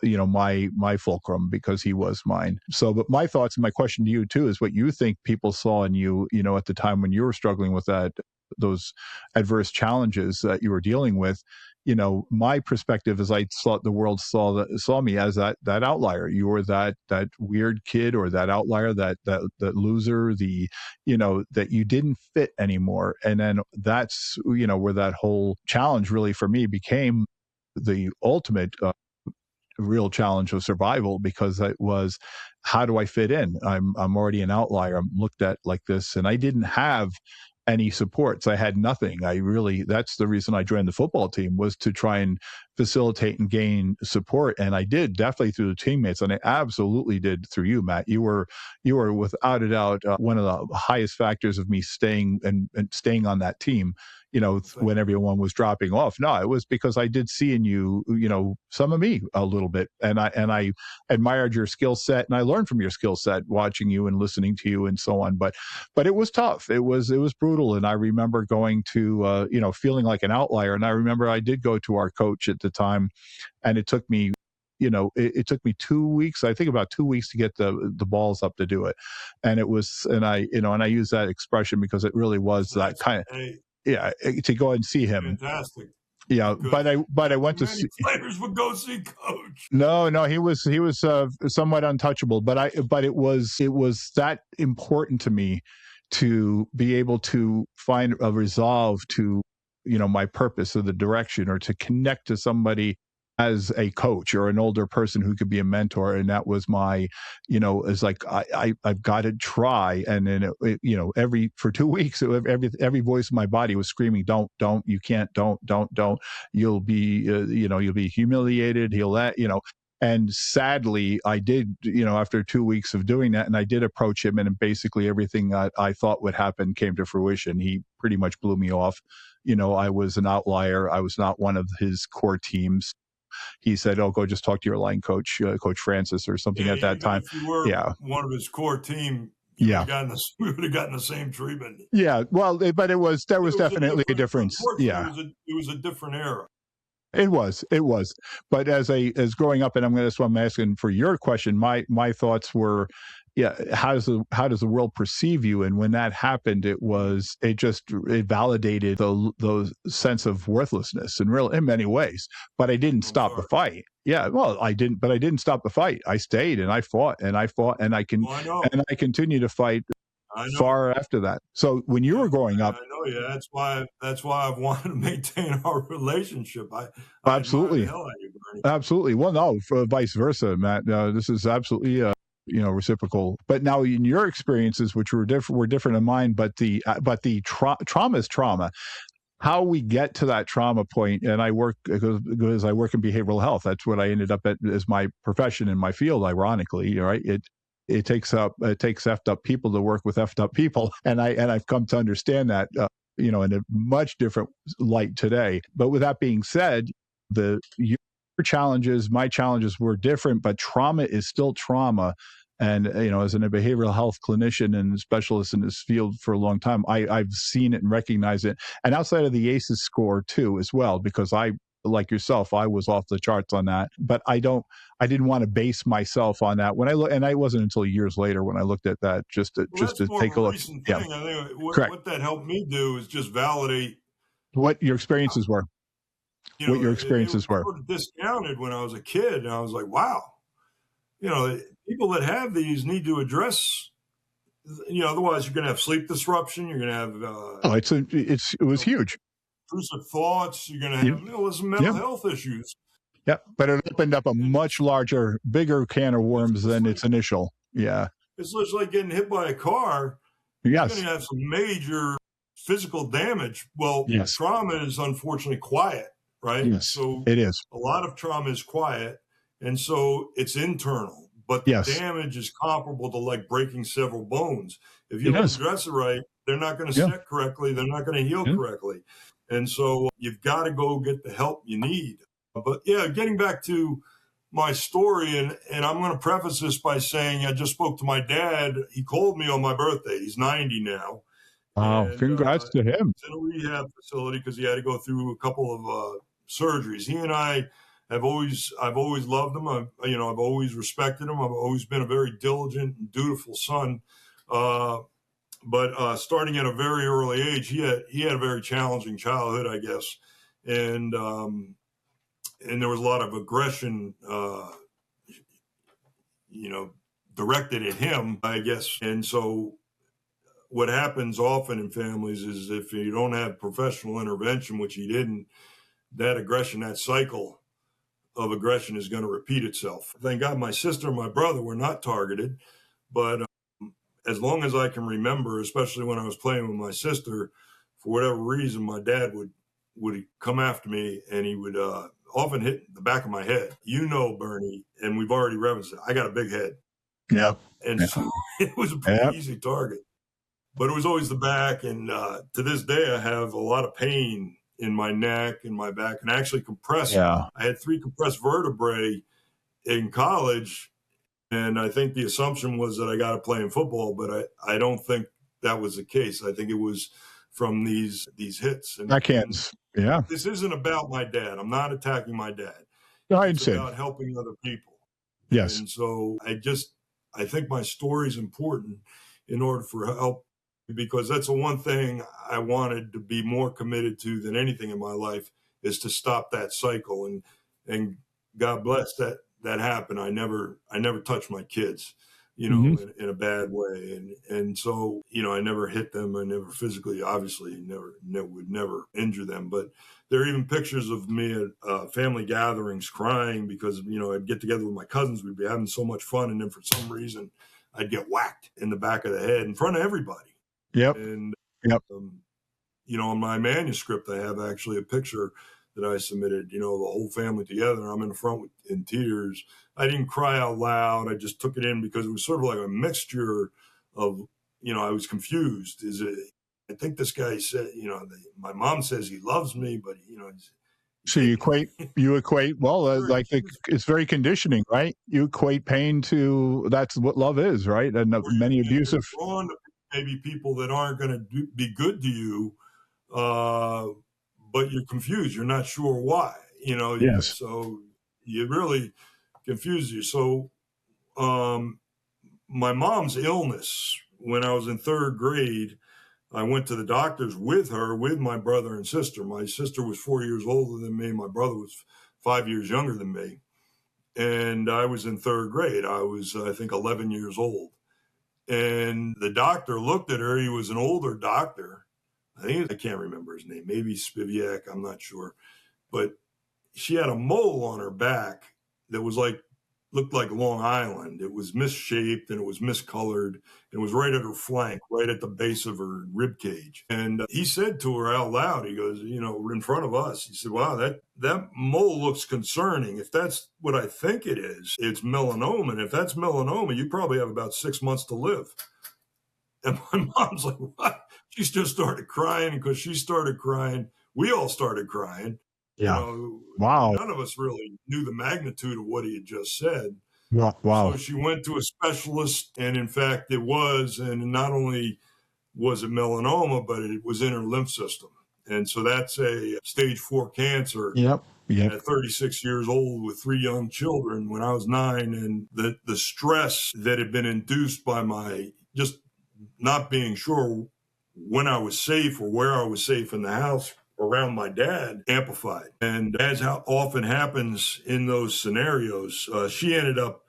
my fulcrum, because he was mine. So, but my thoughts and my question to you too is what you think people saw in you, at the time when you were struggling with those adverse challenges that you were dealing with. My perspective is I thought the world saw me as that outlier. You were that weird kid, or that outlier, that loser, that you didn't fit anymore. And then that's, where that whole challenge really for me became the ultimate real challenge of survival, because it was, how do I fit in? I'm already an outlier. I'm looked at like this, and I didn't have any supports. I had nothing. That's the reason I joined the football team, was to try and facilitate and gain support. And I did, definitely through the teammates, and I absolutely did through you, Matt. You were without a doubt one of the highest factors of me staying and staying on that team. When everyone was dropping off. No, it was because I did see in you, some of me a little bit, and I admired your skill set, and I learned from your skill set watching you and listening to you and so on. But it was tough. It was brutal, and I remember going to feeling like an outlier. And I remember I did go to our coach at the time, and it took me. It took me 2 weeks, I think about 2 weeks, to get the balls up to do it. And it was, and I use that expression because it really was that kind of. Yeah, to go and see him. Fantastic. Yeah, but I went to see. Players would go see coach. No, he was somewhat untouchable. But it was that important to me to be able to find a resolve to my purpose or the direction, or to connect to somebody as a coach or an older person who could be a mentor. And that was my, it's like I've got to try. And then every for 2 weeks, every voice in my body was screaming, don't, you can't, don't, you'll be you'll be humiliated, he'll let and sadly I did, after 2 weeks of doing that, and I did approach him, and basically everything that I thought would happen came to fruition. He pretty much blew me off. I was an outlier. I was not one of his core teams. He said, "Oh, go just talk to your line coach, Coach Francis, or something Yeah, at that even time." if you were Yeah, one of his core team, you would yeah, have gotten we would have gotten the same treatment. yeah. Well, but there was It was a definitely a different, difference. unfortunately, Yeah, it was a different era. it was. But as growing up, and that's why I'm asking for your question. My thoughts were, yeah, how does the world perceive you? And when that happened, it validated the sense of worthlessness in many ways. But I didn't I'm stop the sorry. fight. Yeah, well, I didn't stop the fight. I stayed and I fought and I fought, Well, I know. and I continue to fight I know. far after that. So when you Yeah, were growing up, I know. Yeah, that's why I've wanted to maintain our relationship. I admire the absolutely, hell out of you, Bernie. absolutely. Well, no, for vice versa, Matt. This is absolutely reciprocal. But now in your experiences, which were different than mine, but trauma is trauma. How we get to that trauma point, and I work because I work in behavioral health. That's what I ended up at as my profession in my field. Ironically, right? It takes effed up people to work with effed up people, and I've come to understand that in a much different light today. But with that being said, your challenges, my challenges were different, but trauma is still trauma. And as a behavioral health clinician and specialist in this field for a long time, I've seen it and recognized it. And outside of the ACEs score too, as well, because like yourself, I was off the charts on that. But I didn't want to base myself on that when I look, and I wasn't until years later when I looked at that Well, just that's to more of take a a look. recent Yeah, thing. I think correct. what that helped me do is just validate. What your experiences were, what your It was experiences were. sort of discounted when I was a kid, and I was like, wow, people that have these need to address. Otherwise you're going to have sleep disruption. You're going to have Oh, it was huge. intrusive thoughts. You're going to Yeah, have some mental yeah, health issues. yeah. But it opened up a much larger, bigger can of It's worms just than like its initial. Yeah. like getting hit by a car. You're going Yes. to have some major physical damage. Well, Yes. trauma is unfortunately quiet, right? Yes. So It is. a lot of trauma is quiet, and so it's internal. But the Yes. damage is comparable to like breaking several bones. If you It don't is. address it right, they're not going to Yeah. set correctly. They're not going to heal Yeah. correctly. And so you've got to go get the help you need. But yeah, getting back to my story, and I'm going to preface this by saying I just spoke to my dad. He called me on my birthday. He's 90 now, Wow. and Congrats to him. he's in a rehab facility because he had to go through a couple of surgeries. He and I I've always loved him. I've always respected him. I've always been a very diligent and dutiful son. But starting at a very early age, he had a very challenging childhood, I guess, and there was a lot of aggression, directed at him, I guess. And so, what happens often in families is if you don't have professional intervention, which he didn't, that aggression, that cycle of aggression is going to repeat itself. Thank God my sister and my brother were not targeted, but as long as I can remember, especially when I was playing with my sister, for whatever reason, my dad would come after me, and he would often hit the back of my head. Bernie, and we've already referenced it. I got a big head. Yep. And Yeah. so it was a pretty Yep. easy target. But it was always the back, and to this day, I have a lot of pain in my neck and my back, and actually compressed. Yeah. I had 3 compressed vertebrae in college, and I think the assumption was that I got to play in football, but I don't think that was the case. I think it was from these hits. And Backhands. Yeah. this isn't about my dad. I'm not attacking my dad. No, I It's understand. about helping other people. Yes. And so I think my story is important in order for help, because that's the one thing I wanted to be more committed to than anything in my life, is to stop that cycle. And God bless that happened. I never touched my kids. Hmm. in a bad way. And so, I never hit them. I never physically, obviously, would never injure them. But there are even pictures of me at family gatherings crying because, I'd get together with my cousins. We'd be having so much fun. And then for some reason, I'd get whacked in the back of the head in front of everybody. Yep. And, Yep. on my manuscript, I have actually a picture that I submitted, the whole family together. I'm in the front in tears. I didn't cry out loud. I just took it in because it was sort of like a mixture of, I was confused. I think this guy said, my mom says he loves me, but, So you equate, well, it's very conditioning, right? You equate pain to, that's what love is, right? And or many you're abusive. drawn to maybe people that aren't going to be good to you, uh, but you're confused. You're not sure why, Yes. so you really confuse you. So, um, my mom's illness, when I was in third grade, I went to the doctors with her, with my brother and sister. My sister was 4 years older than me. My brother was 5 years younger than me. And I was in third grade. I was, I think, 11 years old. And the doctor looked at her. He was an older doctor. I can't remember his name, maybe Spivak, I'm not sure. But she had a mole on her back that was looked like Long Island. It was misshaped and it was miscolored. It was right at her flank, right at the base of her rib cage. And he said to her out loud, he goes, in front of us, he said, "Wow, that mole looks concerning. If that's what I think it is, it's melanoma. And if that's melanoma, you probably have about 6 months to live." And my mom's like, "What?" She just started crying. Because she started crying, we all started crying. Yeah. Wow. None of us really knew the magnitude of what he had just said. So Wow. she went to a specialist, and in fact, it was. And not only was it melanoma, but it was in her lymph system. And so that's a stage 4 cancer Yep. Yep. at 36 years old with 3 young children when I was 9. And the stress that had been induced by my just not being sure when I was safe or where I was safe in the house around my dad amplified. And as how often happens in those scenarios, she ended up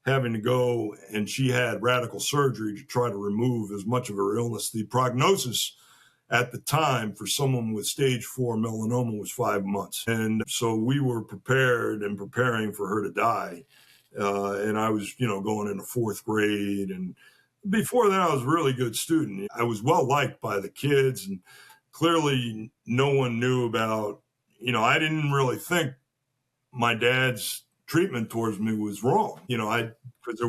having to go, and she had radical surgery to try to remove as much of her illness. The prognosis at the time for someone with stage 4 melanoma was 5 months. And so we were prepared and preparing for her to die. And I was, going into 4th grade. And before that, I was a really good student. I was well liked by the kids, and clearly no one knew about, I didn't really think my dad's treatment towards me was wrong. Because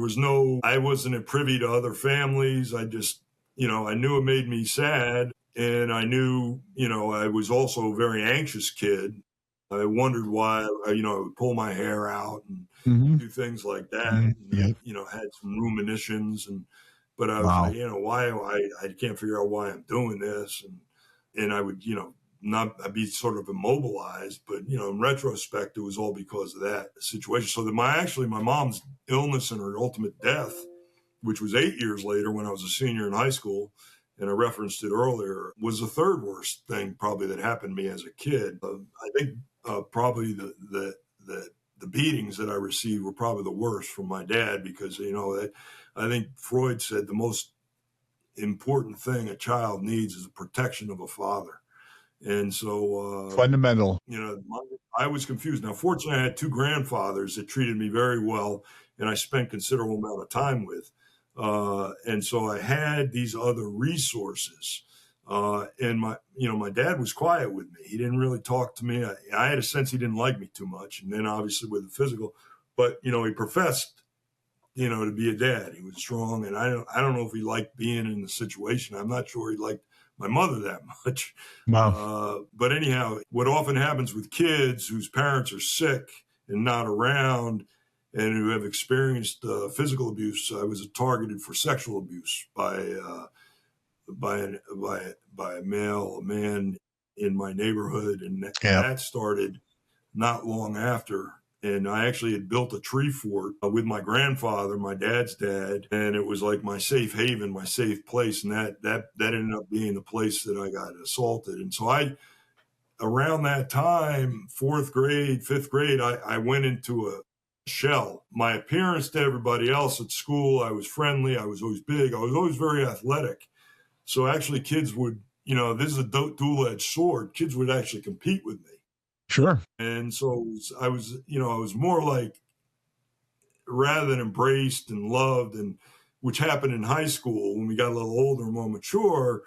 I wasn't privy to other families. I just, I knew it made me sad. And I knew, I was also a very anxious kid. I wondered why, I would pull my hair out and Hmm. do things like that. Hmm. And, Yeah. had some ruminations. But I was Wow. like, why I can't figure out why I'm doing this. And I would, I'd be sort of immobilized, but in retrospect, it was all because of that situation. So that my mom's illness and her ultimate death, which was 8 years later when I was a senior in high school, and I referenced it earlier, was the third worst thing probably that happened to me as a kid. I think probably the beatings that I received were probably the worst from my dad, because I think Freud said the most important thing a child needs is the protection of a father. And so, Fundamental. I was confused. Now, fortunately, I had 2 grandfathers that treated me very well, and I spent considerable amount of time with. And so I had these other resources. And my dad was quiet with me. He didn't really talk to me. I had a sense he didn't like me too much. And then obviously with the physical, but, he professed, to be a dad. He was strong. And I don't know if he liked being in the situation. I'm not sure he liked my mother that much. Wow. But anyhow, what often happens with kids whose parents are sick and not around and who have experienced physical abuse, I was targeted for sexual abuse by a man in my neighborhood, and Yeah. that started not long after. And I actually had built a tree fort with my grandfather, my dad's dad, and it was like my safe haven, my safe place. And that ended up being the place that I got assaulted. And so around that time, 4th grade, 5th grade, I went into shell. My appearance to everybody else at school, I was friendly, I was always big, I was always very athletic. So actually kids would, this is a dual-edged sword. Kids would actually compete with me. Sure. And so I was more like, rather than embraced and loved, and which happened in high school when we got a little older, more mature,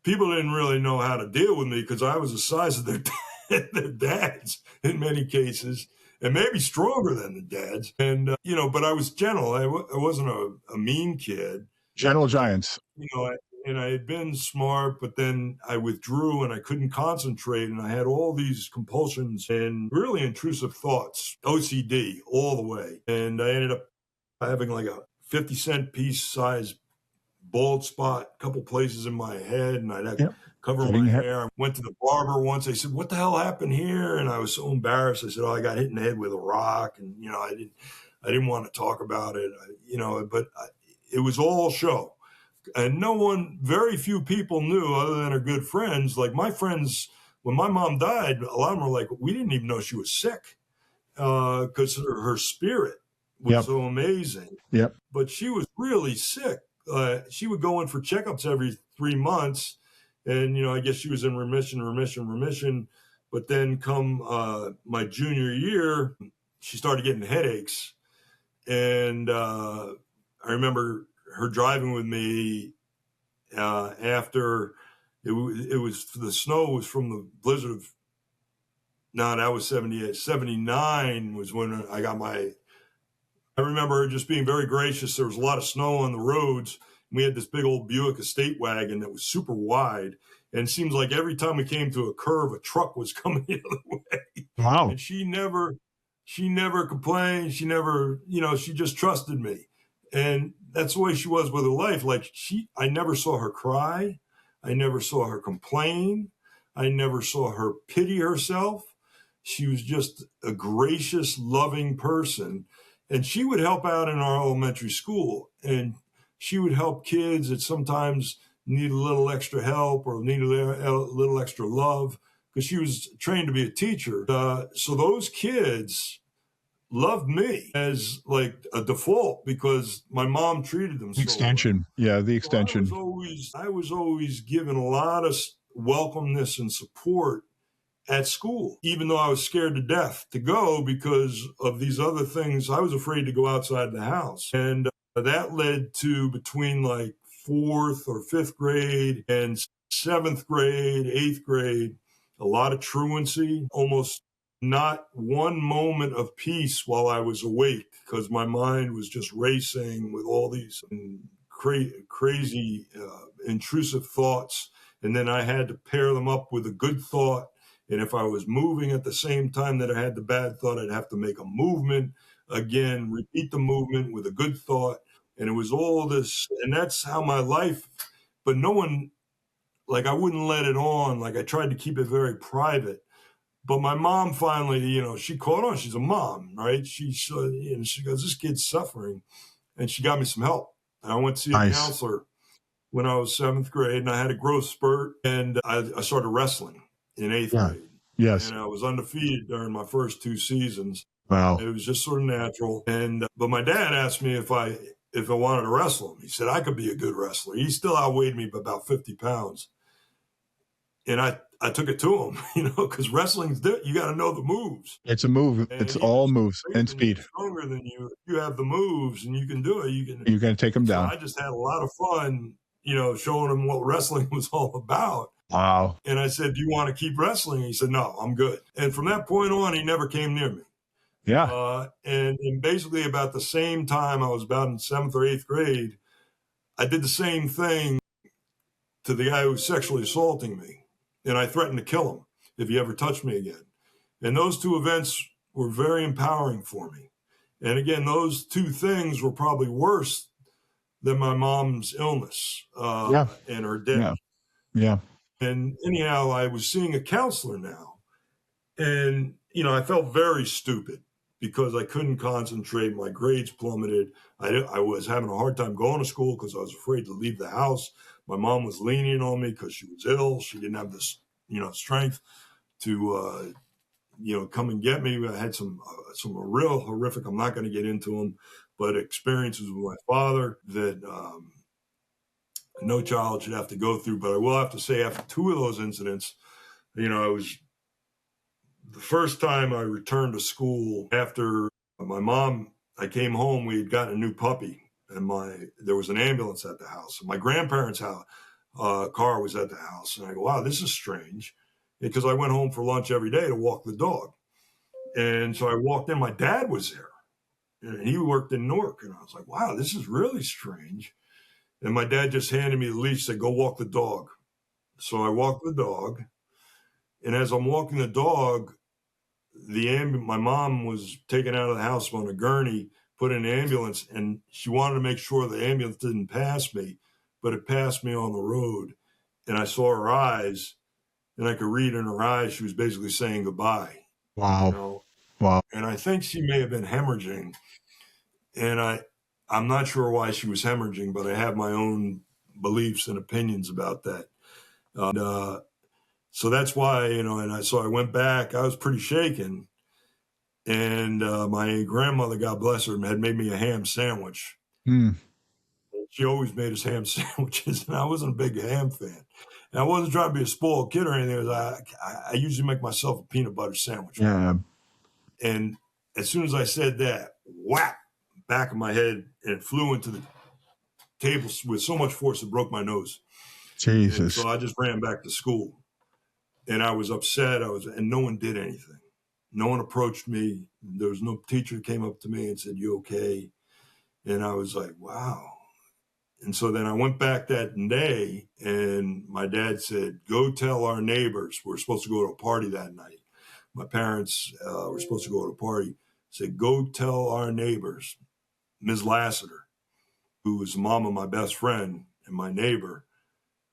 people didn't really know how to deal with me because I was the size of their dads in many cases, and maybe stronger than the dads. And, but I was gentle. I wasn't a mean kid. Gentle giants. And I had been smart, but then I withdrew and I couldn't concentrate. And I had all these compulsions and really intrusive thoughts, OCD all the way. And I ended up having like a 50-cent piece size bald spot, a couple places in my head, and I'd have to cover my hair. I went to the barber once. They said, "What the hell happened here?" And I was so embarrassed. I said, "Oh, I got hit in the head with a rock." And, I didn't want to talk about it, but it was all show. And very few people knew other than her good friends. Like my friends, when my mom died, a lot of them were like, we didn't even know she was sick because her spirit was so amazing. Yep. But she was really sick. She would go in for checkups every 3 months. And, I guess she was in remission. But then come my junior year, she started getting headaches. And I remember her driving with me after it was the snow was from the blizzard of, no, that was 78. 79 was when I got I remember her just being very gracious. There was a lot of snow on the roads. We had this big old Buick estate wagon that was super wide. And it seems like every time we came to a curve, a truck was coming the other way. Wow. And she never complained. She never, she just trusted me. And that's the way she was with her life. Like I never saw her cry. I never saw her complain. I never saw her pity herself. She was just a gracious, loving person. And she would help out in our elementary school. And she would help kids that sometimes need a little extra help or need a little extra love because she was trained to be a teacher. So those kids loved me as like a default because my mom treated them so extension. well. Yeah, the extension. So I was always given a lot of welcomeness and support at school, even though I was scared to death to go because of these other things. I was afraid to go outside the house. And that led to between like 4th or 5th grade and 7th grade, 8th grade, a lot of truancy, almost not one moment of peace while I was awake because my mind was just racing with all these crazy, intrusive thoughts. And then I had to pair them up with a good thought. And if I was moving at the same time that I had the bad thought, I'd have to make a movement again, repeat the movement with a good thought. And it was all this, and that's how my life, but no one, like I wouldn't let it on. Like I tried to keep it very private. But my mom finally, she caught on. She's a mom, right? She goes, this kid's suffering. And she got me some help. And I went to see a counselor when I was 7th grade, and I had a growth spurt, and I started wrestling in 8th grade. Yes. And I was undefeated during my first 2 seasons. Wow. It was just sort of natural. And but my dad asked me if I wanted to wrestle him. He said I could be a good wrestler. He still outweighed me by about 50 pounds. And I took it to him, because wrestling's you got to know the moves. It's a move. It's all moves and speed. Stronger than you. You have the moves and you can do it. You can take them down. I just had a lot of fun, showing him what wrestling was all about. Wow. And I said, "Do you want to keep wrestling?" He said, "No, I'm good." And from that point on, he never came near me. Yeah. And basically about the same time, I was about in 7th or 8th grade, I did the same thing to the guy who was sexually assaulting me. And I threatened to kill him if he ever touched me again. And those 2 events were very empowering for me. And again, those 2 things were probably worse than my mom's illness and her death. Yeah. And anyhow, I was seeing a counselor now. And, I felt very stupid because I couldn't concentrate. My grades plummeted. I was having a hard time going to school because I was afraid to leave the house. My mom was lenient on me because she was ill. She didn't have this, strength to, come and get me. I had some real horrific, I'm not going to get into them, but experiences with my father that no child should have to go through. But I will have to say, after two of those incidents, I was the first time I returned to school after my mom, I came home, we had gotten a new puppy, and there was an ambulance at the house. My grandparents' house, car was at the house. And I go, wow, this is strange, because I went home for lunch every day to walk the dog. And so I walked in, my dad was there, and he worked in Newark. And I was like, wow, this is really strange. And my dad just handed me the leash, said, go walk the dog. So I walked the dog. And as I'm walking the dog, my mom was taken out of the house on a gurney, put in an ambulance, and she wanted to make sure the ambulance didn't pass me, but it passed me on the road. And I saw her eyes, and I could read in her eyes she was basically saying goodbye. Wow. Wow. And I think she may have been hemorrhaging. And I'm not sure why she was hemorrhaging, but I have my own beliefs and opinions about that. So that's why, so I went back. I was pretty shaken. And my grandmother, God bless her, had made me a ham sandwich. She always made us ham sandwiches, and I wasn't a big ham fan. And I wasn't trying to be a spoiled kid or anything. I usually make myself a peanut butter sandwich. Yeah. And as soon as I said that, whap, back of my head, and it flew into the table with so much force it broke my nose. Jesus. And so I just ran back to school, and I was upset. And no one did anything. No one approached me. There was no teacher who came up to me and said, you okay? And I was like, wow. And so then I went back that day, and my dad said, go tell our neighbors. We're supposed to go to a party that night. My parents were supposed to go to a party. Said, go tell our neighbors, Ms. Lassiter, who was the mom of my best friend and my neighbor,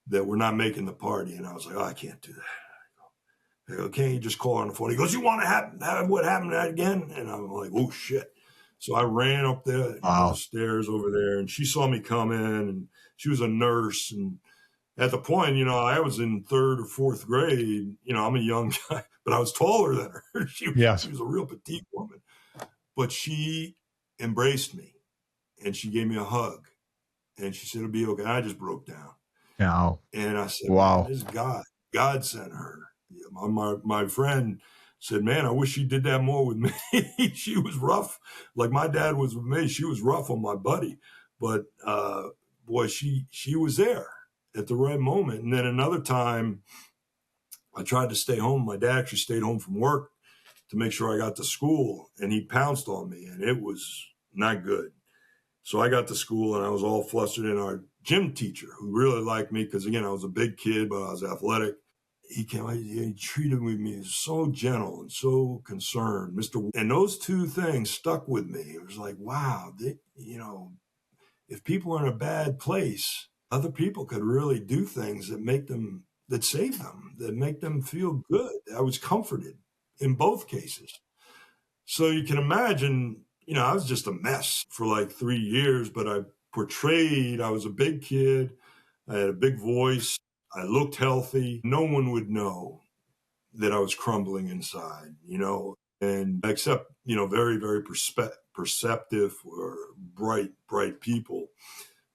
that we're not making the party. And I was like, oh, I can't do that. I go, can't you just call her on the phone? He goes, you want to have what happened to that again? And I'm like, oh, shit. So I ran up the stairs over there, and she saw me come in, and she was a nurse. And at the point, I was in third or fourth grade. I'm a young guy, but I was taller than her. She was a real petite woman. But she embraced me, and she gave me a hug, and she said, it'll be okay. I just broke down. Wow. And I said, wow, this is God. God sent her. My friend said, man, I wish she did that more with me. She was rough. Like my dad was with me. She was rough on my buddy. But boy, she was there at the right moment. And then another time I tried to stay home. My dad actually stayed home from work to make sure I got to school, and he pounced on me, and it was not good. So I got to school, and I was all flustered. And our gym teacher, who really liked me, because again, I was a big kid, but I was athletic. He came, he treated me so gentle and so concerned, Mr. And those two things stuck with me. It was like, wow, if people are in a bad place, other people could really do things that save them, that make them feel good. I was comforted in both cases. So you can imagine, I was just a mess for like 3 years, but I was a big kid. I had a big voice. I looked healthy. No one would know that I was crumbling inside, and except, very, very perceptive or bright people.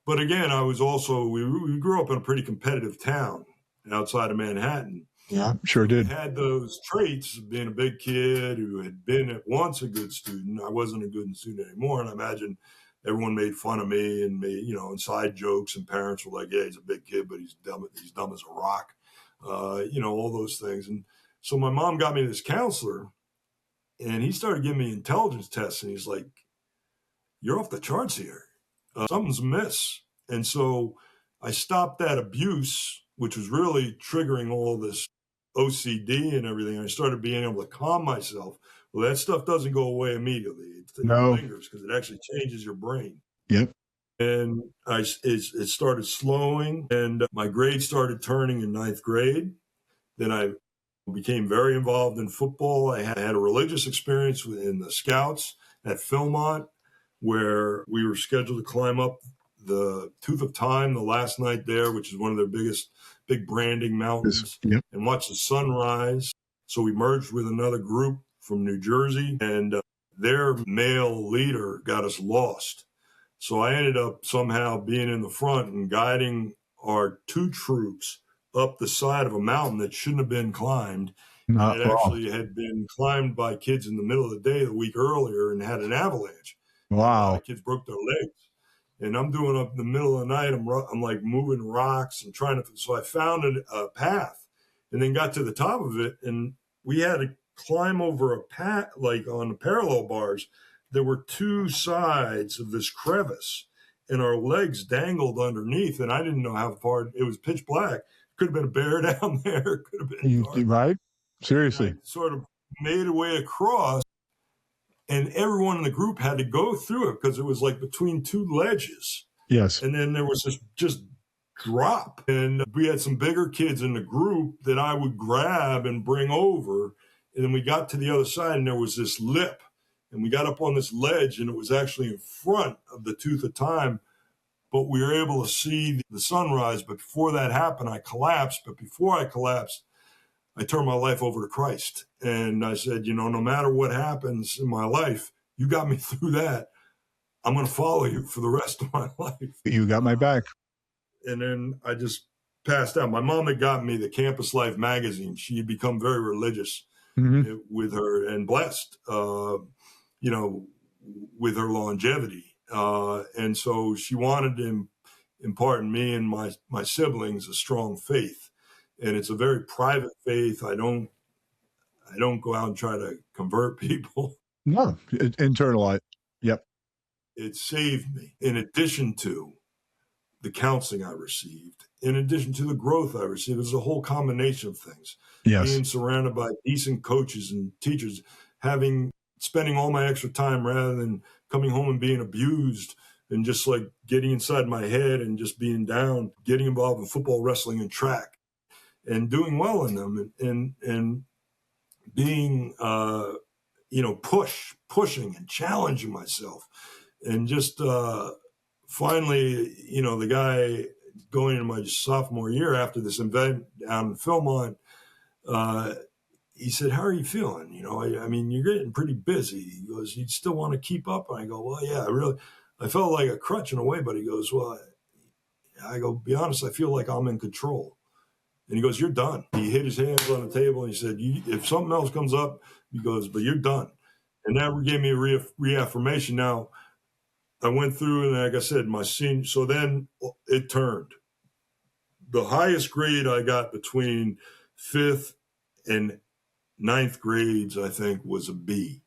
But again, I was also, we grew up in a pretty competitive town outside of Manhattan. Yeah, sure did. I had those traits of being a big kid who had been at once a good student. I wasn't a good student anymore. And I imagine everyone made fun of me and inside jokes, and parents were like, yeah, he's a big kid, but he's dumb as a rock, all those things. And so my mom got me this counselor, and he started giving me intelligence tests, and he's like, you're off the charts here. Something's amiss. And so I stopped that abuse, which was really triggering all this OCD and everything. I started being able to calm myself. Well, that stuff doesn't go away immediately. It lingers because it actually changes your brain. Yep. And it started slowing, and my grades started turning in 9th grade. Then I became very involved in football. I had a religious experience in the Scouts at Philmont, where we were scheduled to climb up the Tooth of Time the last night there, which is one of their big branding mountains, yep, and watch the sunrise. So we merged with another group from New Jersey, and their male leader got us lost. So I ended up somehow being in the front and guiding our two troops up the side of a mountain that shouldn't have been climbed. Not It wrong. actually had been climbed by kids in the middle of the day the week earlier and had an avalanche. And a lot Wow. of kids broke their legs. And I'm doing up in the middle of the night. I'm like moving rocks and trying to. So I found a path, and then got to the top of it, and we had to climb over a path, like on the parallel bars. There were two sides of this crevice, and our legs dangled underneath. And I didn't know how far. It was pitch black. Could have been a bear down there. Could have been dark. Right? And Seriously. I sort of made a way across. And everyone in the group had to go through it because it was like between two ledges. Yes. And then there was this just drop. And we had some bigger kids in the group that I would grab and bring over. And then we got to the other side, and there was this lip. And we got up on this ledge, and it was actually in front of the Tooth of Time. But we were able to see the sunrise. But before that happened, I collapsed. But before I collapsed, I turned my life over to Christ. And I said, no matter what happens in my life, you got me through that. I'm going to follow you for the rest of my life. You got my back. And then I just passed out. My mom had got me the Campus Life magazine. She had become very religious with her and blessed, with her longevity. And so she wanted to impart in me and my siblings a strong faith. And it's a very private faith. I don't go out and try to convert people. No, internalize. Yep. It saved me. In addition to the counseling I received, in addition to the growth I received, it was a whole combination of things. Yes. Being surrounded by decent coaches and teachers, spending all my extra time rather than coming home and being abused and just like getting inside my head and just being down, getting involved in football, wrestling, and track. And doing well in them, and being, pushing and challenging myself, and just finally, the guy going into my sophomore year after this event down in Philmont, he said, "How are you feeling? I mean, you're getting pretty busy." He goes, "You still want to keep up?" And I go, "Well, yeah, I felt like a crutch in a way." But he goes, "Well," I go, "Be honest, I feel like I'm in control." And he goes, "You're done." He hit his hands on the table and he said, "If something else comes up," he goes, "but you're done." And that gave me a reaffirmation. Now, I went through, and like I said, my senior, so then it turned. The highest grade I got between 5th and 9th grades, I think, was a B.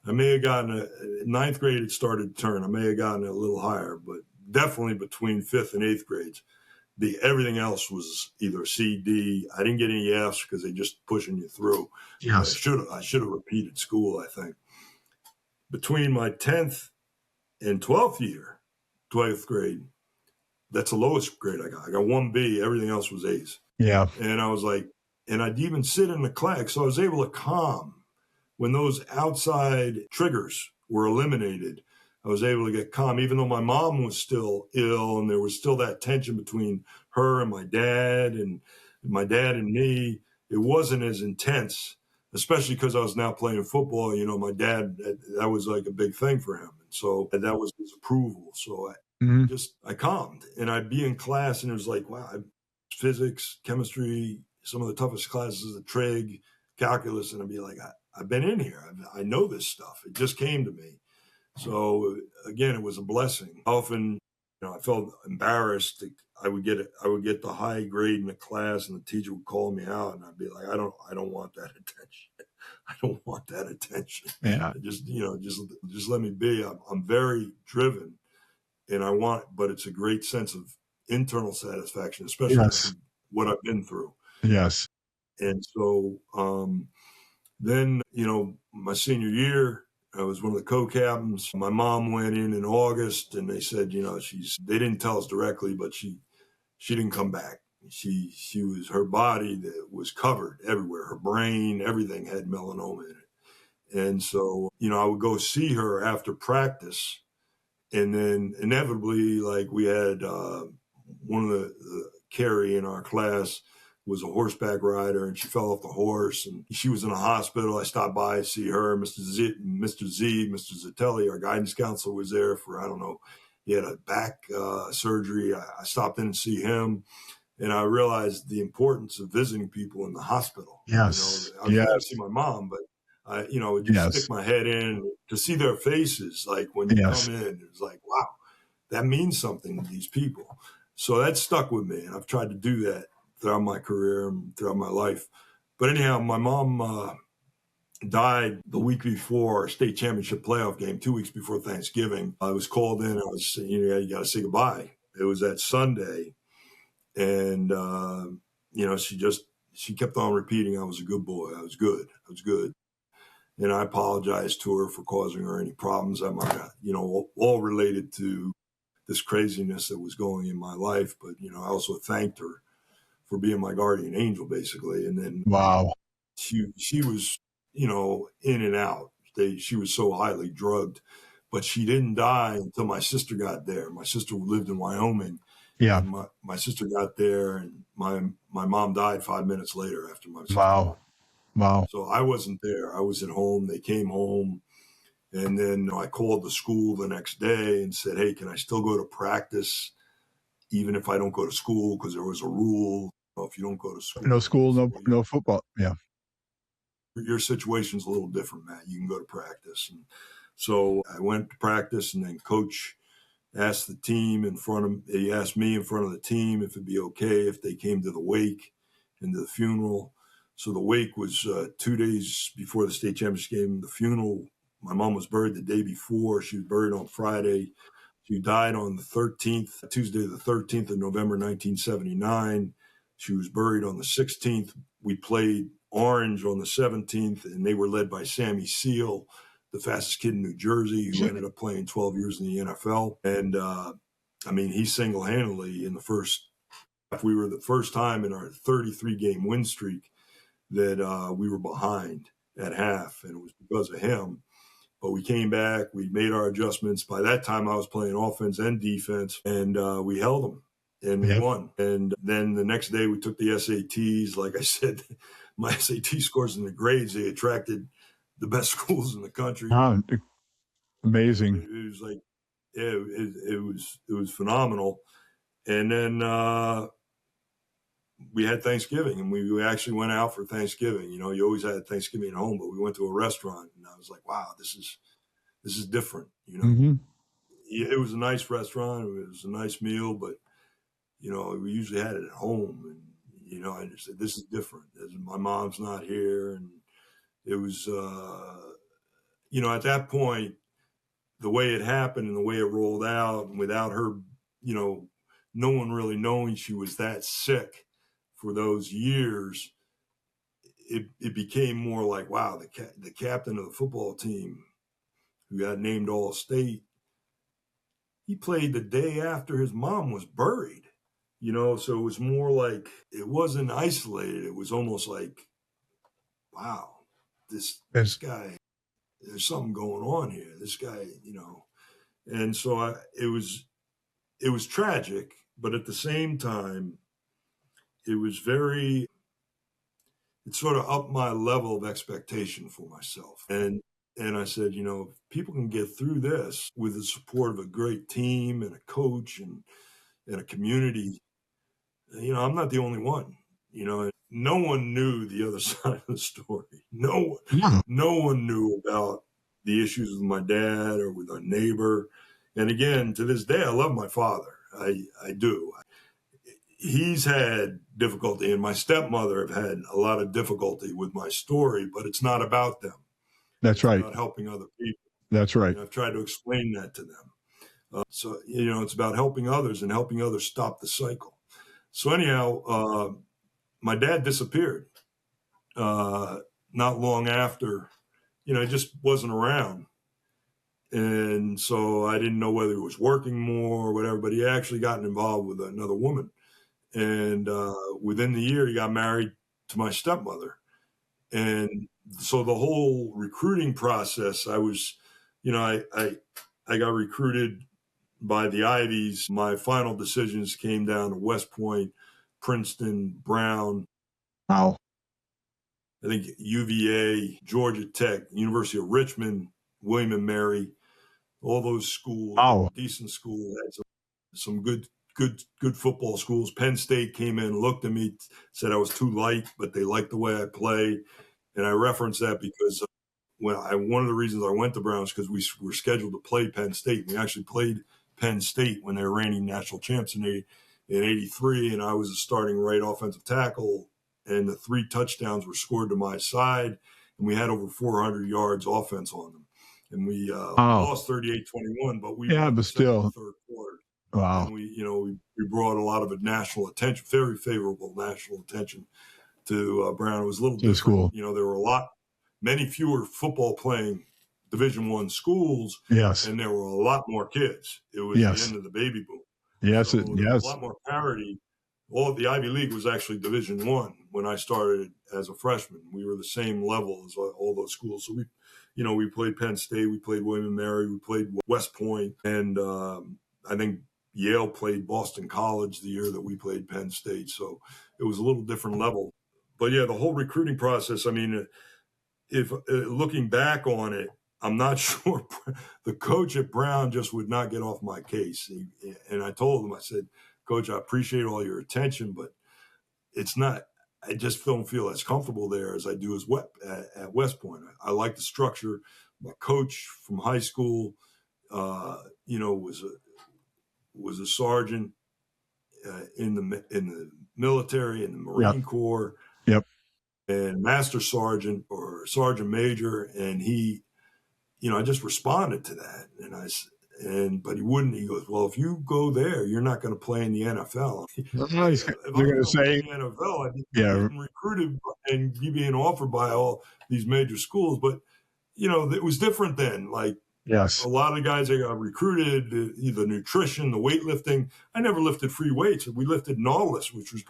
I may have gotten ninth grade, it started to turn. I may have gotten a little higher, but definitely between 5th and 8th grades. Everything else was either C, D. I didn't get any Fs because they just pushing you through. Yes. I should have repeated school, I think. Between my 10th and 12th year, 12th grade, that's the lowest grade I got. I got 1 B. Everything else was A's. Yeah. And I was like, and I'd even sit in the class. So I was able to calm when those outside triggers were eliminated. I was able to get calm, even though my mom was still ill, and there was still that tension between her and my dad and me. It wasn't as intense, especially because I was now playing football. My dad, that was like a big thing for him. And so that was his approval. So I calmed, and I'd be in class, and it was like, wow, physics, chemistry, some of the toughest classes, the trig, calculus, and I'd be like, I've been in here. I know this stuff. It just came to me. So again, it was a blessing. Often, I felt embarrassed. I would get the high grade in the class, and the teacher would call me out, and I'd be like, I don't want that attention. I don't want that attention. Yeah. Just let me be. I'm very driven, and but it's a great sense of internal satisfaction, especially what I've been through. Yes. And so then, my senior year, I was one of the co-captains. My mom went in August, and they said, they didn't tell us directly, but she didn't come back. Her body that was covered everywhere. Her brain, everything had melanoma in it. And so, I would go see her after practice. And then inevitably, like we had one of the Carrie in our class was a horseback rider, and she fell off the horse, and she was in a hospital. I stopped by to see her, Mr. Zitelli, our guidance counselor, was there for, I don't know, he had a back surgery. I stopped in to see him, and I realized the importance of visiting people in the hospital. Yes. I was going to see my mom, but I, would just stick my head in to see their faces. Like when you come in, it's like, wow, that means something to these people. So that stuck with me, and I've tried to do that throughout my career and throughout my life. But anyhow, my mom died the week before our state championship playoff game, 2 weeks before Thanksgiving. I was called in. I was, you got to say goodbye. It was that Sunday. And, she kept on repeating, I was a good boy. I was good. I was good. And I apologized to her for causing her any problems that might have, all related to this craziness that was going in my life. But, I also thanked her for being my guardian angel, basically. And then wow, she was, in and out. She was so highly drugged, but she didn't die until my sister got there. My sister lived in Wyoming. Yeah. And my sister got there, and my mom died 5 minutes later after my sister. Wow. So I wasn't there. I was at home. They came home. And then I called the school the next day and said, hey, can I still go to practice even if I don't go to school? Because there was a rule. If you don't go to school. No school, no football. Yeah. Your situation's a little different, Matt. You can go to practice. And so I went to practice, and then coach asked the team he asked me in front of the team if it'd be okay if they came to the wake and to the funeral. So the wake was 2 days before the state championship game. The funeral, my mom was buried the day before. She was buried on Friday. She died on the 13th, Tuesday, the 13th of November, 1979. She was buried on the 16th. We played Orange on the 17th, and they were led by Sammy Seal, the fastest kid in New Jersey, who ended up playing 12 years in the NFL. And, he single-handedly in the first – we were the first time in our 33-game win streak that we were behind at half, and it was because of him. But we came back. We made our adjustments. By that time, I was playing offense and defense, and we held them, and we won. And then the next day, we took the SATs. Like I said, my SAT scores and the grades, they attracted the best schools in the country. Oh, amazing. It was like, it was phenomenal. And then we had Thanksgiving, and we actually went out for Thanksgiving. You always had Thanksgiving at home, but we went to a restaurant, and I was like, wow, this is different. Mm-hmm. It was a nice restaurant. It was a nice meal, but, we usually had it at home, and, I just said, this is different. My mom's not here. And it was, at that point, the way it happened and the way it rolled out, and without her, no one really knowing she was that sick for those years, it became more like, wow, the captain of the football team who got named All-State, he played the day after his mom was buried, so it was more like, it wasn't isolated. It was almost like, wow, this guy, there's something going on here. This guy, and so it was tragic, but at the same time, it sort of upped my level of expectation for myself. And I said, if people can get through this with the support of a great team and a coach and a community, I'm not the only one. No one knew the other side of the story. No one knew about the issues with my dad or with our neighbor. And again, to this day, I love my father. I do. He's had difficulty, and my stepmother have had a lot of difficulty with my story, but it's not about them. That's right. It's about helping other people. That's right. And I've tried to explain that to them. So, it's about helping others and helping others stop the cycle. So anyhow, my dad disappeared not long after, he just wasn't around. And so I didn't know whether he was working more or whatever, but he actually gotten involved with another woman. And within the year, he got married to my stepmother. And so the whole recruiting process, I was, I got recruited by the Ivies. My final decisions came down to West Point, Princeton, Brown. Wow. I think UVA, Georgia Tech, University of Richmond, William and Mary, all those schools, Wow. decent schools, had some good football schools. Penn State came in, looked at me, said I was too light, but they liked the way I play. And I reference that because one of the reasons I went to Brown is because we were scheduled to play Penn State. We actually played Penn State when they were reigning national champs in '83, and I was a starting right offensive tackle, and the 3 touchdowns were scored to my side, and we had over 400 yards offense on them. And we lost 38-21, but we Yeah, won but the second still. and third quarter. Wow. And we brought a lot of national attention, very favorable national attention to Brown. It was a little To the different. school. There were many fewer football playing Division I schools, Yes. and there were a lot more kids. It was the end of the baby boom. Yes. So there was a lot more parity. All the Ivy League was actually Division I when I started as a freshman. We were the same level as all those schools. So we played Penn State, we played William and Mary, we played West Point, and I think Yale played Boston College the year that we played Penn State. So it was a little different level. But yeah, the whole recruiting process, I mean, if looking back on it, I'm not sure the coach at Brown just would not get off my case. And I told him, I said, Coach, I appreciate all your attention, but I just don't feel as comfortable there as I do at West Point. I like the structure. My coach from high school, was a sergeant in the military, in the Marine Corps. Yep. And master sergeant or sergeant major, and he, I just responded to that, but he wouldn't. He goes, "Well, if you go there, you're not going to play in the NFL." If They're going to say, in the NFL, I'd be yeah, getting recruited and be being offered by all these major schools. But it was different then. Like, yes, a lot of the guys that got recruited, the nutrition, the weightlifting. I never lifted free weights. We lifted Nautilus, which was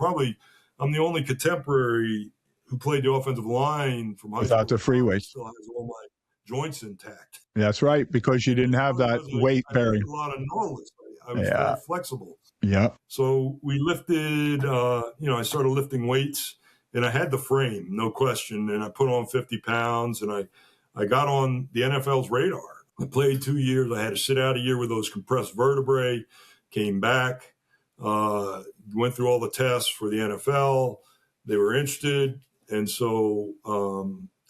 I'm the only contemporary who played the offensive line from high school. Without the free weights. Still has all my joints intact. That's right, because you didn't have that weight bearing. A lot of Nautilus. I was very flexible. Yeah. So we lifted, I started lifting weights, and I had the frame, no question. And I put on 50 pounds, and I got on the NFL's radar. I played 2 years. I had to sit out a year with those compressed vertebrae, came back, went through all the tests for the NFL. They were interested. And so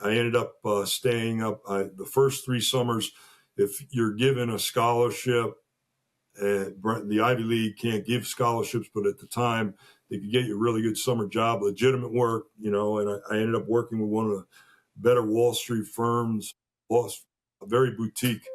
I ended up staying up the first 3 summers. If you're given a scholarship, the Ivy League can't give scholarships, but at the time they could get you a really good summer job, legitimate work, and I ended up working with one of the better Wall Street firms, a very boutique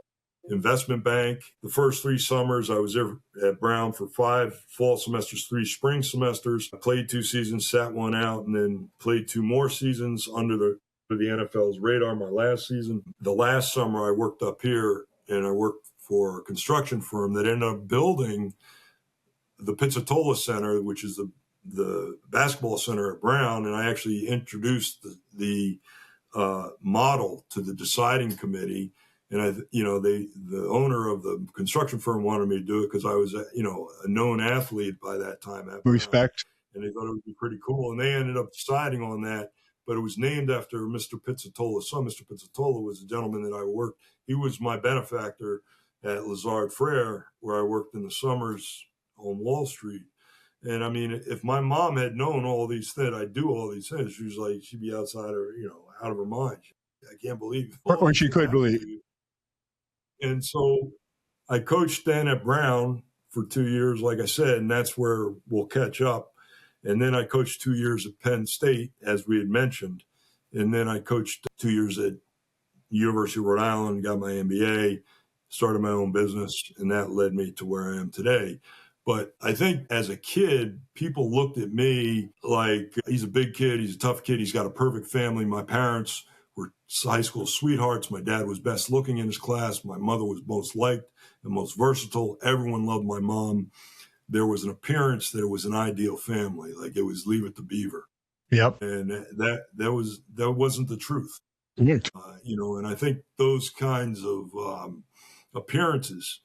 investment bank. The first 3 summers I was there at Brown for 5 fall semesters, 3 spring semesters. I played 2 seasons, sat one out, and then played 2 more seasons under the NFL's radar. My last season, the last summer I worked up here, and I worked for a construction firm that ended up building the Pizzatola Center, which is the basketball center at Brown. And I actually introduced the model to the deciding committee. And the owner of the construction firm wanted me to do it because I was, a known athlete by that time. Respect. And they thought it would be pretty cool. And they ended up deciding on that. But it was named after Mr. Pizzatola's son. Mr. Pizzatola was a gentleman that I worked. He was my benefactor at Lazard Frere, where I worked in the summers on Wall Street. And I mean, if my mom had known all these things, I'd do all these things. She was like, she'd be out of her mind. I can't believe. Or she could believe. And so I coached then at Brown for 2 years, like I said, and that's where we'll catch up. And then I coached 2 years at Penn State, as we had mentioned. And then I coached 2 years at University of Rhode Island, got my MBA, started my own business, and that led me to where I am today. But I think as a kid, people looked at me like he's a big kid, he's a tough kid, he's got a perfect family. My parents were high school sweethearts. My dad was best looking in his class. My mother was most liked and most versatile. Everyone loved my mom. There was an appearance that it was an ideal family, like it was Leave It to Beaver. Yep. And that wasn't the truth. Right. And I think those kinds of appearances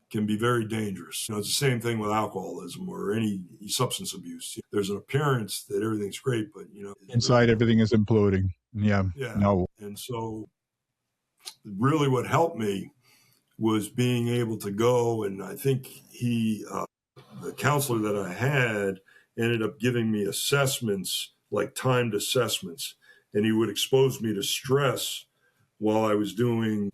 can be very dangerous. It's the same thing with alcoholism or any substance abuse. There's an appearance that everything's great, but inside really, everything is imploding. Yeah. yeah. No. And so really what helped me was being able to go, and I think the counselor that I had ended up giving me assessments, like timed assessments, and he would expose me to stress while I was doing,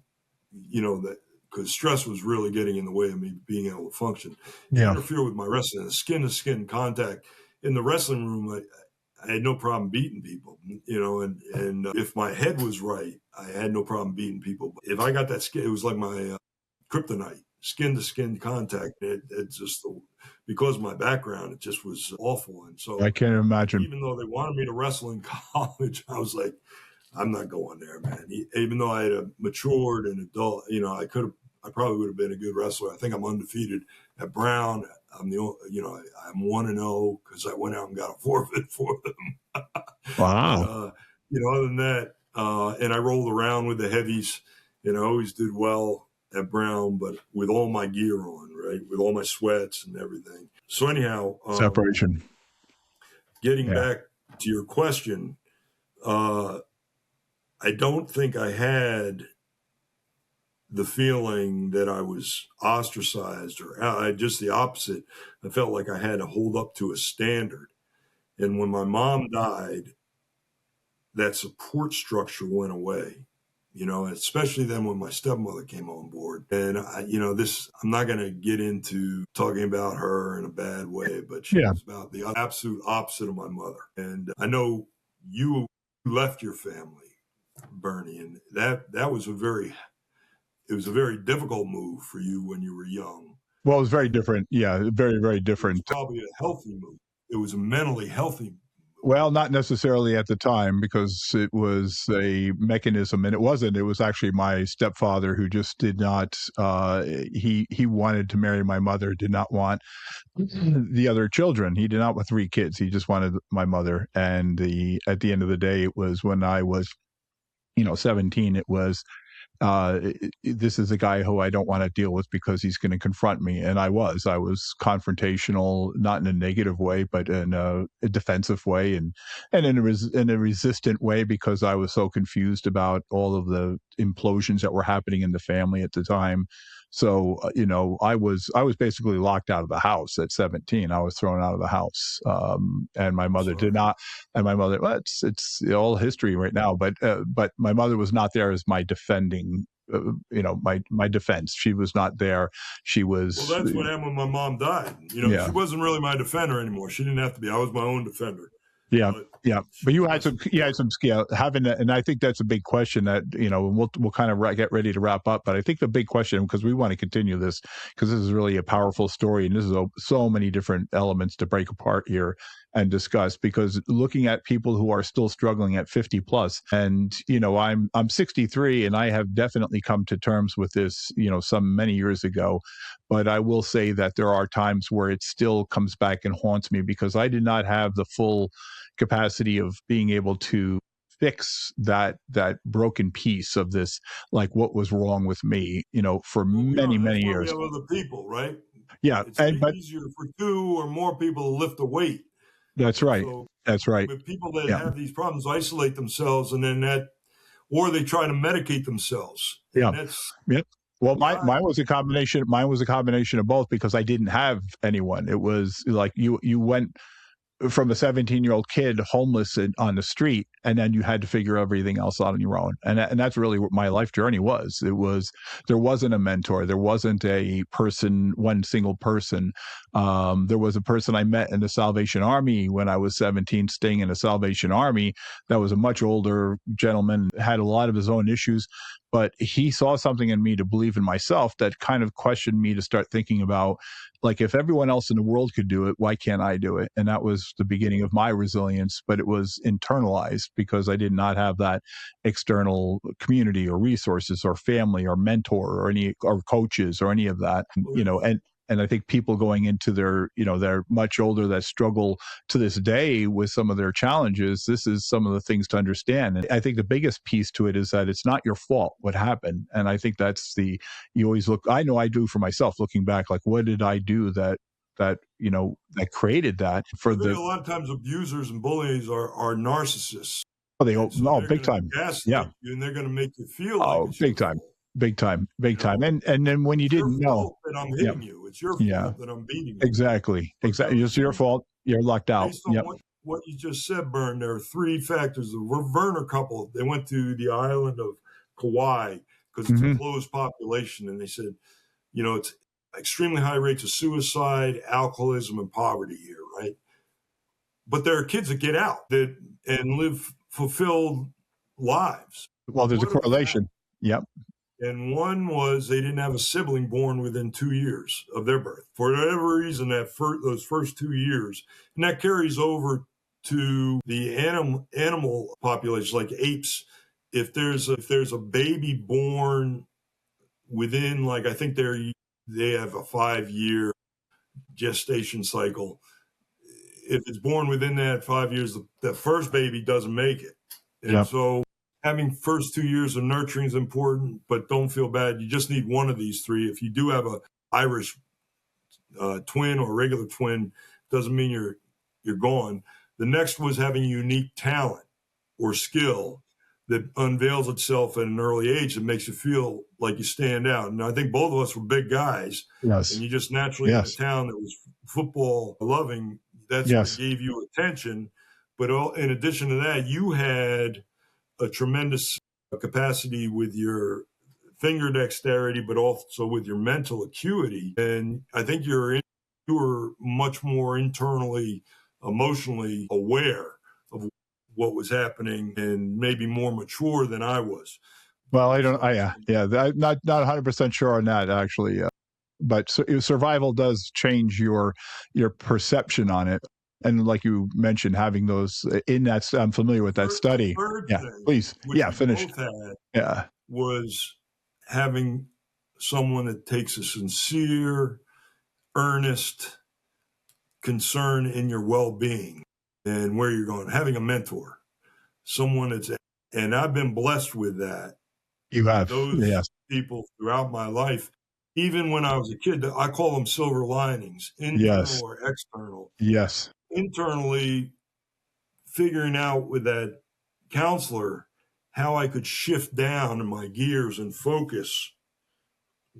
that, because stress was really getting in the way of me being able to function. Yeah. Interfere with my wrestling, the skin-to-skin contact. In the wrestling room, I had no problem beating people, and if my head was right, I had no problem beating people. If I got that skin, it was like my kryptonite, skin-to-skin contact. It just, because of my background, it just was awful. And so I can't imagine. Even though they wanted me to wrestle in college, I was like, I'm not going there, man. Even though I had matured and adult, I probably would have been a good wrestler. I think I'm undefeated at Brown. I'm I'm 1-0 because I went out and got a forfeit for them. Wow. But, other than that, and I rolled around with the heavies, and I always did well at Brown, but with all my gear on, right, with all my sweats and everything. So anyhow, Separation. Getting back to your question, I don't think I had the feeling that I was ostracized or just the opposite. I felt like I had to hold up to a standard. And when my mom died, that support structure went away, especially then when my stepmother came on board. And I'm not going to get into talking about her in a bad way, but she was about the absolute opposite of my mother. And I know you left your family, Bernie, and that was a very difficult move for you when you were young. Well, it was very different. Yeah, very, very different. It was probably a healthy move. It was a mentally healthy move. Well, not necessarily at the time, because it was a mechanism, and it wasn't. It was actually my stepfather who just did not. He wanted to marry my mother, did not want the other children. He did not want 3 kids. He just wanted my mother. And at the end of the day, it was when I was, 17. It was, this is a guy who I don't want to deal with because he's going to confront me. And I was confrontational, not in a negative way, but in a defensive way, and in a resistant way, because I was so confused about all of the implosions that were happening in the family at the time. So, I was basically locked out of the house at 17. I was thrown out of the house. And my mother did not, and my mother, well, it's all history right now, but my mother was not there as my defending, my defense. She was not there. She was. Well, that's what happened when my mom died. She wasn't really my defender anymore. She didn't have to be. I was my own defender. Yeah, but you had some skill having that, and I think that's a big question that we'll kind of get ready to wrap up. But I think the big question, because we want to continue this, because this is really a powerful story, and this is so many different elements to break apart here and discuss. Because looking at people who are still struggling at 50 plus, and I'm 63, and I have definitely come to terms with this, some many years ago. But I will say that there are times where it still comes back and haunts me, because I did not have the full capacity of being able to fix that broken piece of this, like what was wrong with me, for many years. We have other people, right? Yeah, it's easier for 2 or more people to lift a weight. That's right. So that's right. With people that have these problems, isolate themselves, and then or they try to medicate themselves. Yeah. Well, mine was a combination. Mine was a combination of both, because I didn't have anyone. It was like you went from a 17-year-old kid homeless on the street, and then you had to figure everything else out on your own. And that's really what my life journey was. There wasn't a mentor. There wasn't a person, one single person. There was a person I met in the Salvation Army when I was 17, staying in the Salvation Army. That was a much older gentleman, had a lot of his own issues, but he saw something in me to believe in myself that kind of questioned me to start thinking about, like, if everyone else in the world could do it, why can't I do it? And that was the beginning of my resilience, but it was internalized because I did not have that external community or resources or family or mentor or coaches or any of that, And I think people going into their, they're much older that struggle to this day with some of their challenges. This is some of the things to understand. And I think the biggest piece to it is that it's not your fault what happened. And I think you always look, I know I do for myself, looking back, like, what did I do that created that I think a lot of times abusers and bullies are narcissists. Big time. Yeah. You, and they're going to make you feel like it's big time. Big time. And then when you didn't know that I'm hitting you, it's your fault that I'm beating you. Exactly. It's your fault. You're locked out. Based on what you just said, Bern, there are three factors. The Werner couple, they went to the island of Kauai because it's a closed population. And they said, it's extremely high rates of suicide, alcoholism, and poverty here, right? But there are kids that get out and live fulfilled lives. Well, there's a correlation. Yep. And one was they didn't have a sibling born within 2 years of their birth. For whatever reason, those first 2 years, and that carries over to the animal population, like apes. If there's a baby born within, like, I think they have a 5-year gestation cycle. If it's born within that 5 years, the first baby doesn't make it. And so having first 2 years of nurturing is important, but don't feel bad. You just need one of these three. If you do have a Irish twin or regular twin, doesn't mean you're gone. The next was having unique talent or skill that unveils itself at an early age that makes you feel like you stand out. And I think both of us were big guys. Yes. And you just naturally in a town that was football loving, that's what gave you attention. But in addition to that, you had a tremendous capacity with your finger dexterity, but also with your mental acuity. And I think you were much more internally, emotionally aware of what was happening and maybe more mature than I was. Well, I'm not 100% sure on that, actually. But survival does change your perception on it. And like you mentioned, having those in that, I'm familiar with that study. Please. Finish. Was having someone that takes a sincere, earnest concern in your well-being and where you're going. Having a mentor, someone and I've been blessed with that. You have. Those people throughout my life. Even when I was a kid, I call them silver linings, internal or external. Yes. Internally, figuring out with that counselor how I could shift down in my gears and focus,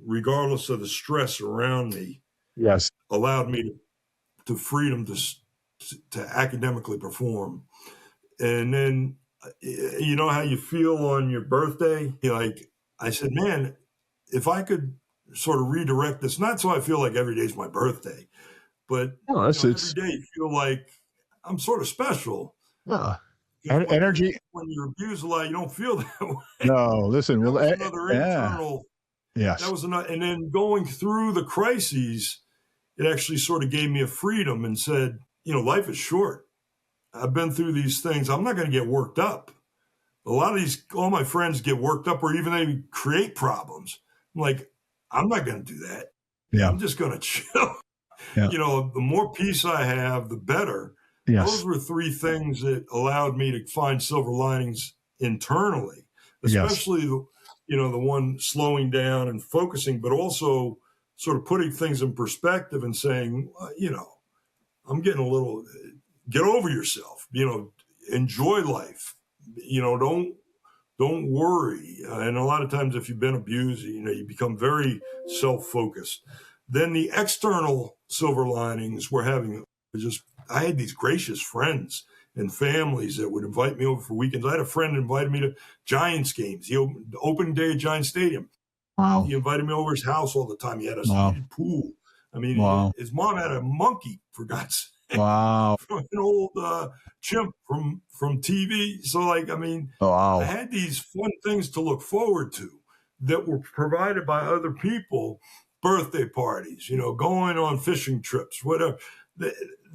regardless of the stress around me. Yes. Allowed me to freedom to academically perform. And then, you know how you feel on your birthday? Like, I said, man, if I could sort of redirect this, not so I feel like every day's my birthday, but every day you feel like I'm sort of special. Yeah. Energy. When you're abused a lot, you don't feel that way. No, listen. That was another internal. Yes. That was another. And then going through the crises, it actually sort of gave me a freedom and said, life is short. I've been through these things. I'm not going to get worked up. All my friends get worked up, or even they create problems. I'm like, I'm not going to do that. Yeah. I'm just going to chill. Yeah. The more peace I have, the better. Yes. Those were three things that allowed me to find silver linings internally, especially the one slowing down and focusing, but also sort of putting things in perspective and saying, I'm getting a little, get over yourself, enjoy life, don't worry. And a lot of times if you've been abused, you become very self-focused. Then the external silver linings I had these gracious friends and families that would invite me over for weekends. I had a friend invited me to Giants games, the open day at Giants Stadium. Wow. He invited me over his house all the time. He had a heated pool. I mean, his mom had a monkey, for God's sake. Wow. From an old chimp from TV. So, I had these fun things to look forward to that were provided by other people, birthday parties, going on fishing trips, whatever.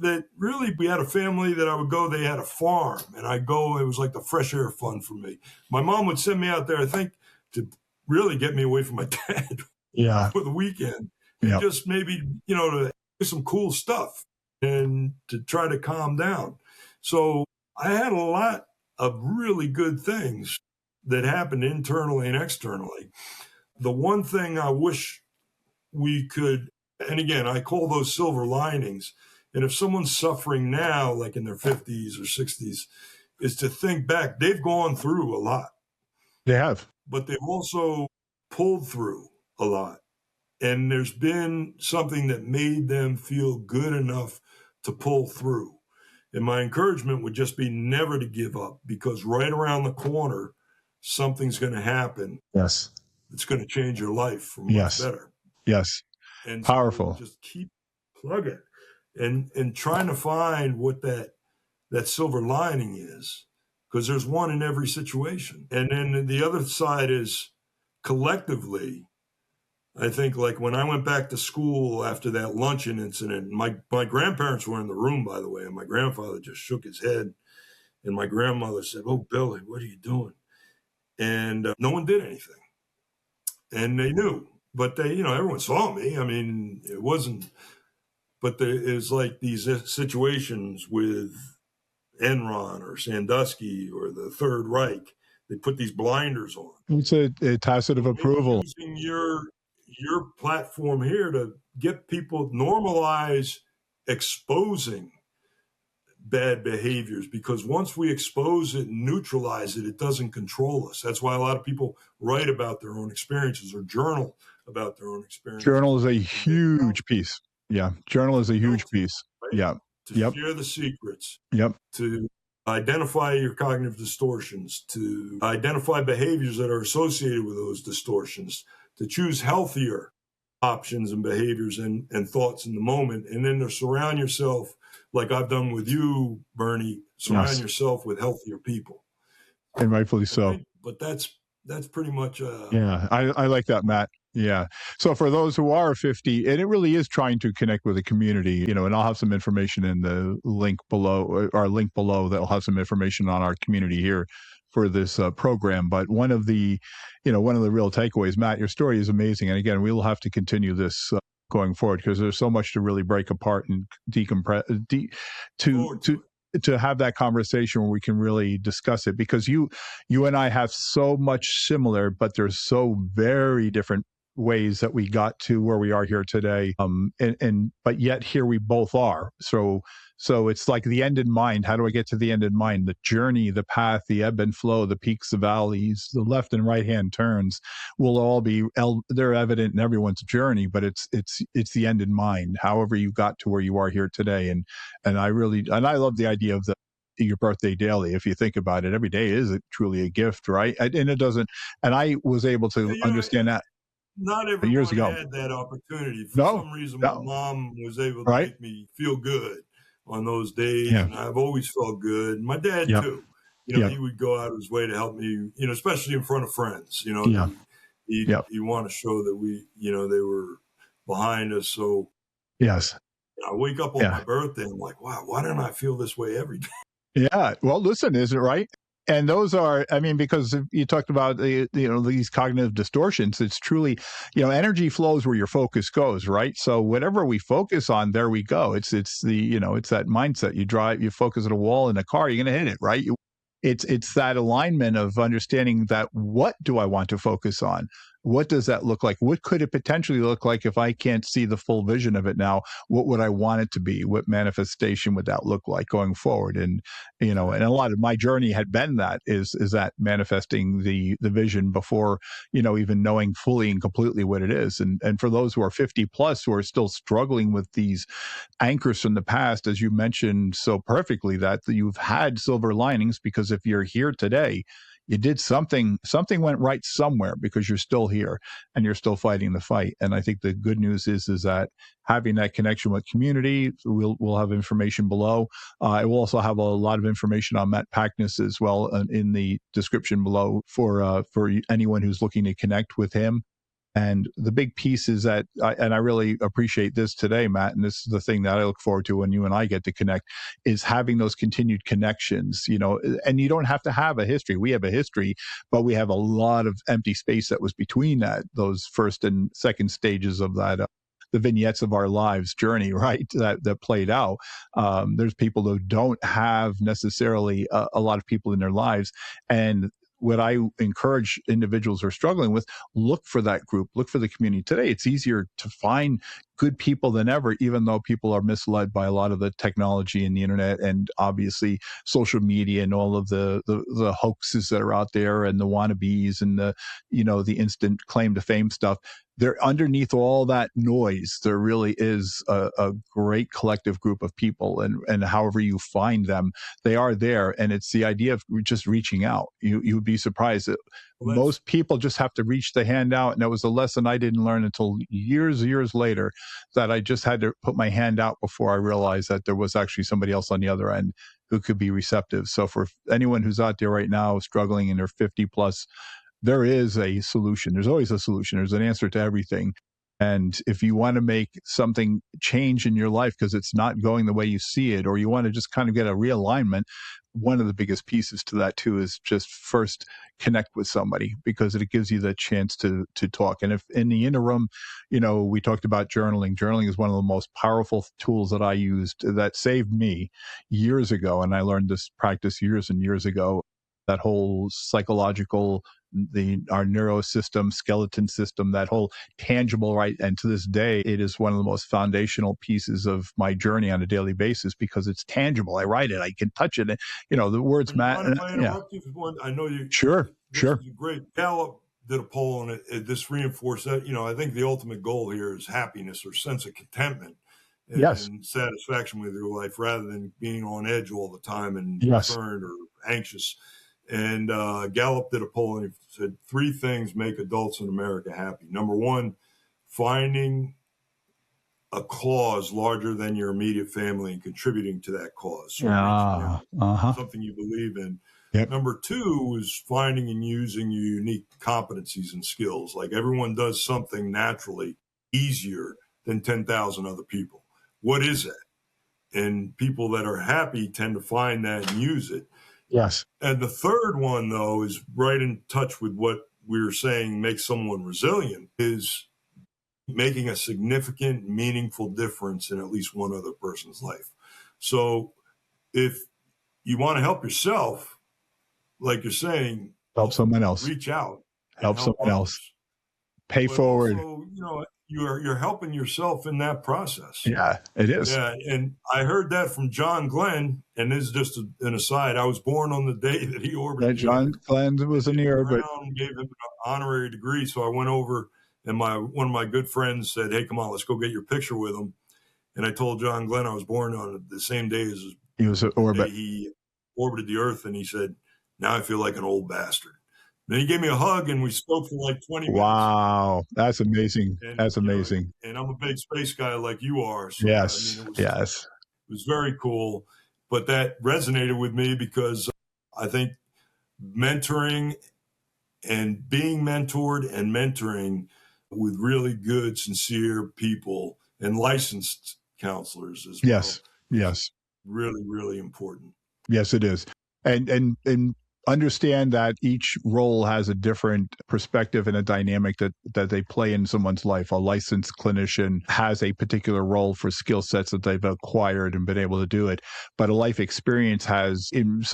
That really, we had a family that I would go, they had a farm, and I'd go, it was like the fresh air fun for me. My mom would send me out there, I think, to really get me away from my dad for the weekend. and Yep. just maybe, to do some cool stuff and to try to calm down. So I had a lot of really good things that happened internally and externally. The one thing I wish we could, and again, I call those silver linings. And if someone's suffering now, like in their 50s or 60s, is to think back. They've gone through a lot, They have. but they've also pulled through a lot. And there's been something that made them feel good enough to pull through. And my encouragement would just be never to give up, because right around the corner, something's going to happen. Yes. It's going to change your life for much Yes. better. Yes. And Powerful. so just keep plugging and trying to find what that silver lining is, because there's one in every situation. And then the other side is collectively. I think, like, when I went back to school after that luncheon incident, my grandparents were in the room, by the way, and my grandfather just shook his head, and my grandmother said, "Oh, Billy, what are you doing?" And no one did anything, and they knew, but they, everyone saw me. I mean, it wasn't, but it's like these situations with Enron or Sandusky or the Third Reich. They put these blinders on. It's a tacit of approval. Using your platform here to get people normalize exposing bad behaviors, because once we expose it and neutralize it, it doesn't control us. That's why a lot of people write about their own experiences or journal about their own experiences. Journal is a huge piece. Yeah. Journal is a huge piece. Right? Yeah. To share the secrets. Yep. To identify your cognitive distortions, to identify behaviors that are associated with those distortions, to choose healthier options and behaviors and thoughts in the moment, and then to surround yourself, like I've done with you, Bernie, surround yourself with healthier people. And rightfully so. But that's pretty much yeah, I like that, Matt. Yeah. So for those who are 50, and it really is trying to connect with the community, and I'll have some information in the link below, our link below, that'll have some information on our community here for this program. But one of the real takeaways, Matt, your story is amazing. And again, we will have to continue this going forward, because there's so much to really break apart and decompress, to have that conversation where we can really discuss it, because you and I have so much similar, but there's so very different ways that we got to where we are here today. But yet here we both are. So it's like the end in mind. How do I get to the end in mind? The journey, the path, the ebb and flow, the peaks, the valleys, the left and right hand turns will all be they're evident in everyone's journey, but it's the end in mind. However you got to where you are here today, and I love the idea of your birthday daily. If you think about it, every day is truly a gift, right? And it doesn't. And I was able to understand that. Not everyone years ago had that opportunity. For some reason, my mom was able to make me feel good on those days, and I've always felt good. My dad too. He would go out of his way to help me, especially in front of friends. He want to show that we, they were behind us. So yes, I wake up on my birthday, I'm like, wow, why don't I feel this way every day? Yeah. Well, listen, is it right? And those are, because you talked about these cognitive distortions. It's truly, energy flows where your focus goes, right? So whatever we focus on, there we go. It's it's that mindset. You focus at a wall in a car, you're going to hit it, right? It's that alignment of understanding that, what do I want to focus on? What does that look like? What could it potentially look like if I can't see the full vision of it now? What would I want it to be? What manifestation would that look like going forward? And, and a lot of my journey had been is that manifesting the vision before, even knowing fully and completely what it is. And for those who are 50 plus, who are still struggling with these anchors from the past, as you mentioned so perfectly, that you've had silver linings, because if you're here today, you did something went right somewhere, because you're still here and you're still fighting the fight. And I think the good news is that having that connection with community, we'll have information below. I will also have a lot of information on Matt Paknis as well in the description below for anyone who's looking to connect with him. And the big piece is that, and I really appreciate this today, Matt, and this is the thing that I look forward to when you and I get to connect, is having those continued connections, and you don't have to have a history. We have a history, but we have a lot of empty space that was between those first and second stages of that the vignettes of our lives journey, right? That played out. There's people who don't have necessarily a lot of people in their lives. And what I encourage individuals who are struggling with, look for that group, look for the community. Today, it's easier to find good people than ever, even though people are misled by a lot of the technology and the internet and obviously social media and all of the hoaxes that are out there and the wannabes and the instant claim to fame stuff. There, underneath all that noise, there really is a great collective group of people, and however you find them, they are there. And it's the idea of just reaching out. You would be surprised that most people just have to reach the hand out. And that was a lesson I didn't learn until years later, that I just had to put my hand out before I realized that there was actually somebody else on the other end who could be receptive. So for anyone who's out there right now struggling and they're 50 plus, there is a solution. There's always a solution. There's an answer to everything. And if you want to make something change in your life because it's not going the way you see it, or you want to just kind of get a realignment, one of the biggest pieces to that too is just first connect with somebody, because it gives you the chance to talk. And if in the interim, we talked about journaling. Journaling is one of the most powerful tools that I used that saved me years ago. And I learned this practice years and years ago. That whole psychological, our neurosystem, skeleton system, that whole tangible, right? And to this day, it is one of the most foundational pieces of my journey on a daily basis because it's tangible. I write it, I can touch it. The words, Matt. I know you. Sure. Great. Gallup did a poll and this reinforced that. I think the ultimate goal here is happiness or sense of contentment. And satisfaction with your life rather than being on edge all the time and concerned or anxious. And Gallup did a poll and he said 3 things make adults in America happy. Number 1, finding a cause larger than your immediate family and contributing to that cause. Something you believe in. Yep. Number 2 is finding and using your unique competencies and skills. Like everyone does something naturally easier than 10,000 other people. What is that? And people that are happy tend to find that and use it. Yes. And the third one, though, is right in touch with what we were saying makes someone resilient, is making a significant, meaningful difference in at least one other person's life. So if you want to help yourself, like you're saying, help someone else, reach out, help someone else, pay forward. Also, you're helping yourself in that process. Yeah, it is. Yeah, and I heard that from John Glenn, and this is just an aside. I was born on the day that he orbited. John Glenn was in the orbit. Gave him an honorary degree, so I went over, and one of my good friends said, "Hey, come on, let's go get your picture with him." And I told John Glenn I was born on the same day as he was in orbit. He orbited the Earth, and he said, "Now I feel like an old bastard." Then he gave me a hug, and we spoke for like 20 minutes. Wow, that's amazing. That's amazing. And I'm a big space guy like you are. So, yes, it was very cool. But that resonated with me because I think mentoring and being mentored and mentoring with really good, sincere people and licensed counselors as well. Yes. Really, really important. Yes, it is. And understand that each role has a different perspective and a dynamic that they play in someone's life. A licensed clinician has a particular role for skill sets that they've acquired and been able to do it. But a life experience has and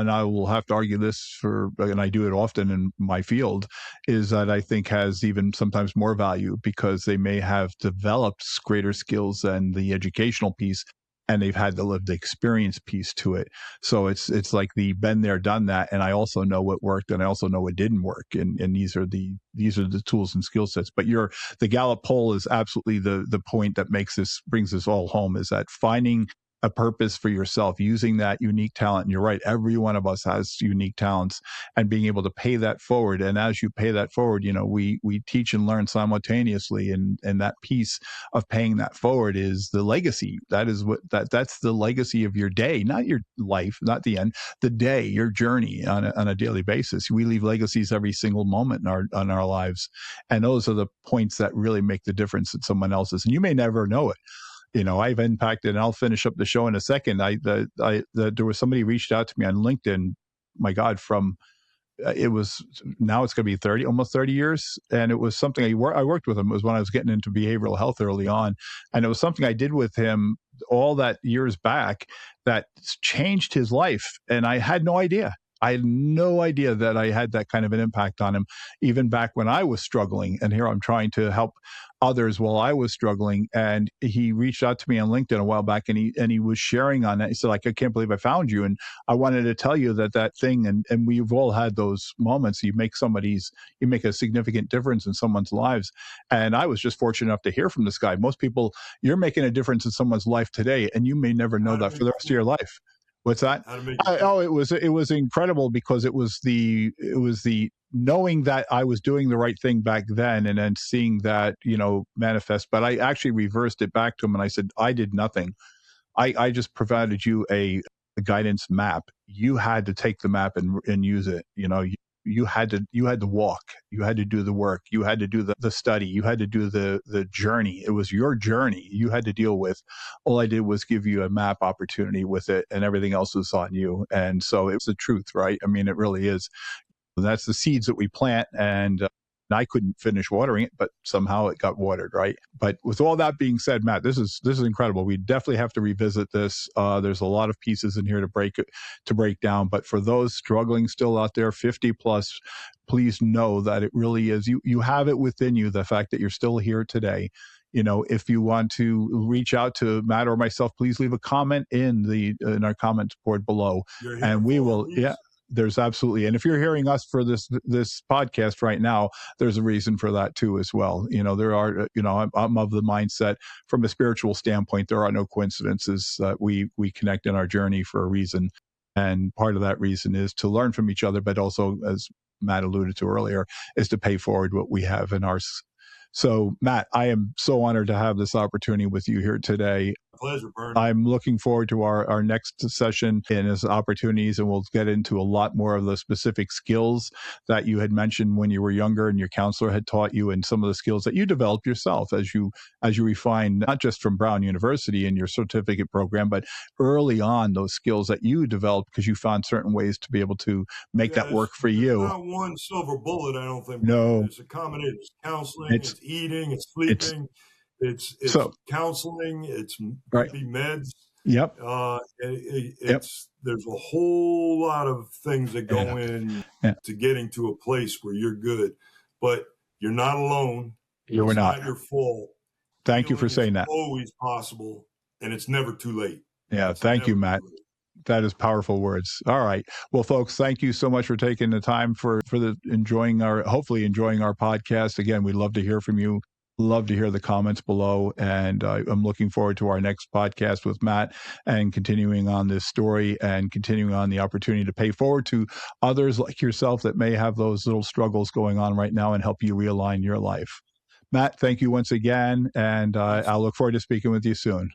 I will have to argue this and I do it often in my field, is that I think has even sometimes more value because they may have developed greater skills than the educational piece. And they've had the lived experience piece to it. So it's like the been there, done that. And I also know what worked and I also know what didn't work. And these are the tools and skill sets. But the Gallup poll is absolutely the point that brings this all home, is that finding a purpose for yourself, using that unique talent. And you're right, every one of us has unique talents, and being able to pay that forward. And as you pay that forward, we teach and learn simultaneously. And that piece of paying that forward is the legacy. That's the legacy of your day, not your life, not the end, the day, your journey on a daily basis. We leave legacies every single moment in our lives. And those are the points that really make the difference in someone else's. And you may never know it. I've impacted, and I'll finish up the show in a second. There was somebody reached out to me on LinkedIn, my God, from it was, now it's going to be almost 30 years. And it was something I worked with him. It was when I was getting into behavioral health early on. And it was something I did with him all that years back that changed his life. And I had no idea. I had no idea that I had that kind of an impact on him, even back when I was struggling. And here I'm trying to help others while I was struggling. And he reached out to me on LinkedIn a while back, and he was sharing on that. He said, like, I can't believe I found you. And I wanted to tell you that thing. And we've all had those moments. You make a significant difference in someone's lives. And I was just fortunate enough to hear from this guy. Most people, you're making a difference in someone's life today, and you may never know that for the rest of your life. What's that? How to make it feel? It was incredible, because it was the knowing that I was doing the right thing back then, and then seeing that, manifest. But I actually reversed it back to him, and I said, I did nothing. I just provided you a guidance map. You had to take the map and use it. You had to walk. You had to do the work. You had to do the study. You had to do the journey. It was your journey you had to deal with. All I did was give you a map opportunity with it, and everything else was on you. And so it was the truth, right? I mean, it really is. That's the seeds that we plant, and I couldn't finish watering it, but somehow it got watered, right? But with all that being said, Matt, this is incredible. We definitely have to revisit this. There's a lot of pieces in here to break down. But for those struggling still out there, 50 plus, please know that it really is. You have it within you. The fact that you're still here today. If you want to reach out to Matt or myself, please leave a comment in our comment board below, and we will. Yeah. There's absolutely. And if you're hearing us for this podcast right now, there's a reason for that too, as well. There are, I'm of the mindset from a spiritual standpoint, there are no coincidences. We connect in our journey for a reason. And part of that reason is to learn from each other, but also, as Matt alluded to earlier, is to pay forward what we have in ours. So, Matt, I am so honored to have this opportunity with you here today. Pleasure, Bernie. I'm looking forward to our next session and his opportunities, and we'll get into a lot more of the specific skills that you had mentioned when you were younger and your counselor had taught you, and some of the skills that you developed yourself as you refine, not just from Brown University in your certificate program, but early on, those skills that you developed because you found certain ways to be able to make that work for you. There's not one silver bullet, I don't think. No. It's a combination. It's counseling, it's eating, it's sleeping. It's counseling, it's meds. Yep. There's a whole lot of things that go in to getting to a place where you're good, but you're not alone. It's not your fault. Thank you for saying that. It's always possible, and it's never too late. Yeah. Thank you, Matt. That is powerful words. All right. Well, folks, thank you so much for taking the time for hopefully enjoying our podcast. Again, we'd love to hear from you. Love to hear the comments below. And I'm looking forward to our next podcast with Matt and continuing on this story and continuing on the opportunity to pay forward to others like yourself that may have those little struggles going on right now and help you realign your life. Matt, thank you once again. And I'll look forward to speaking with you soon.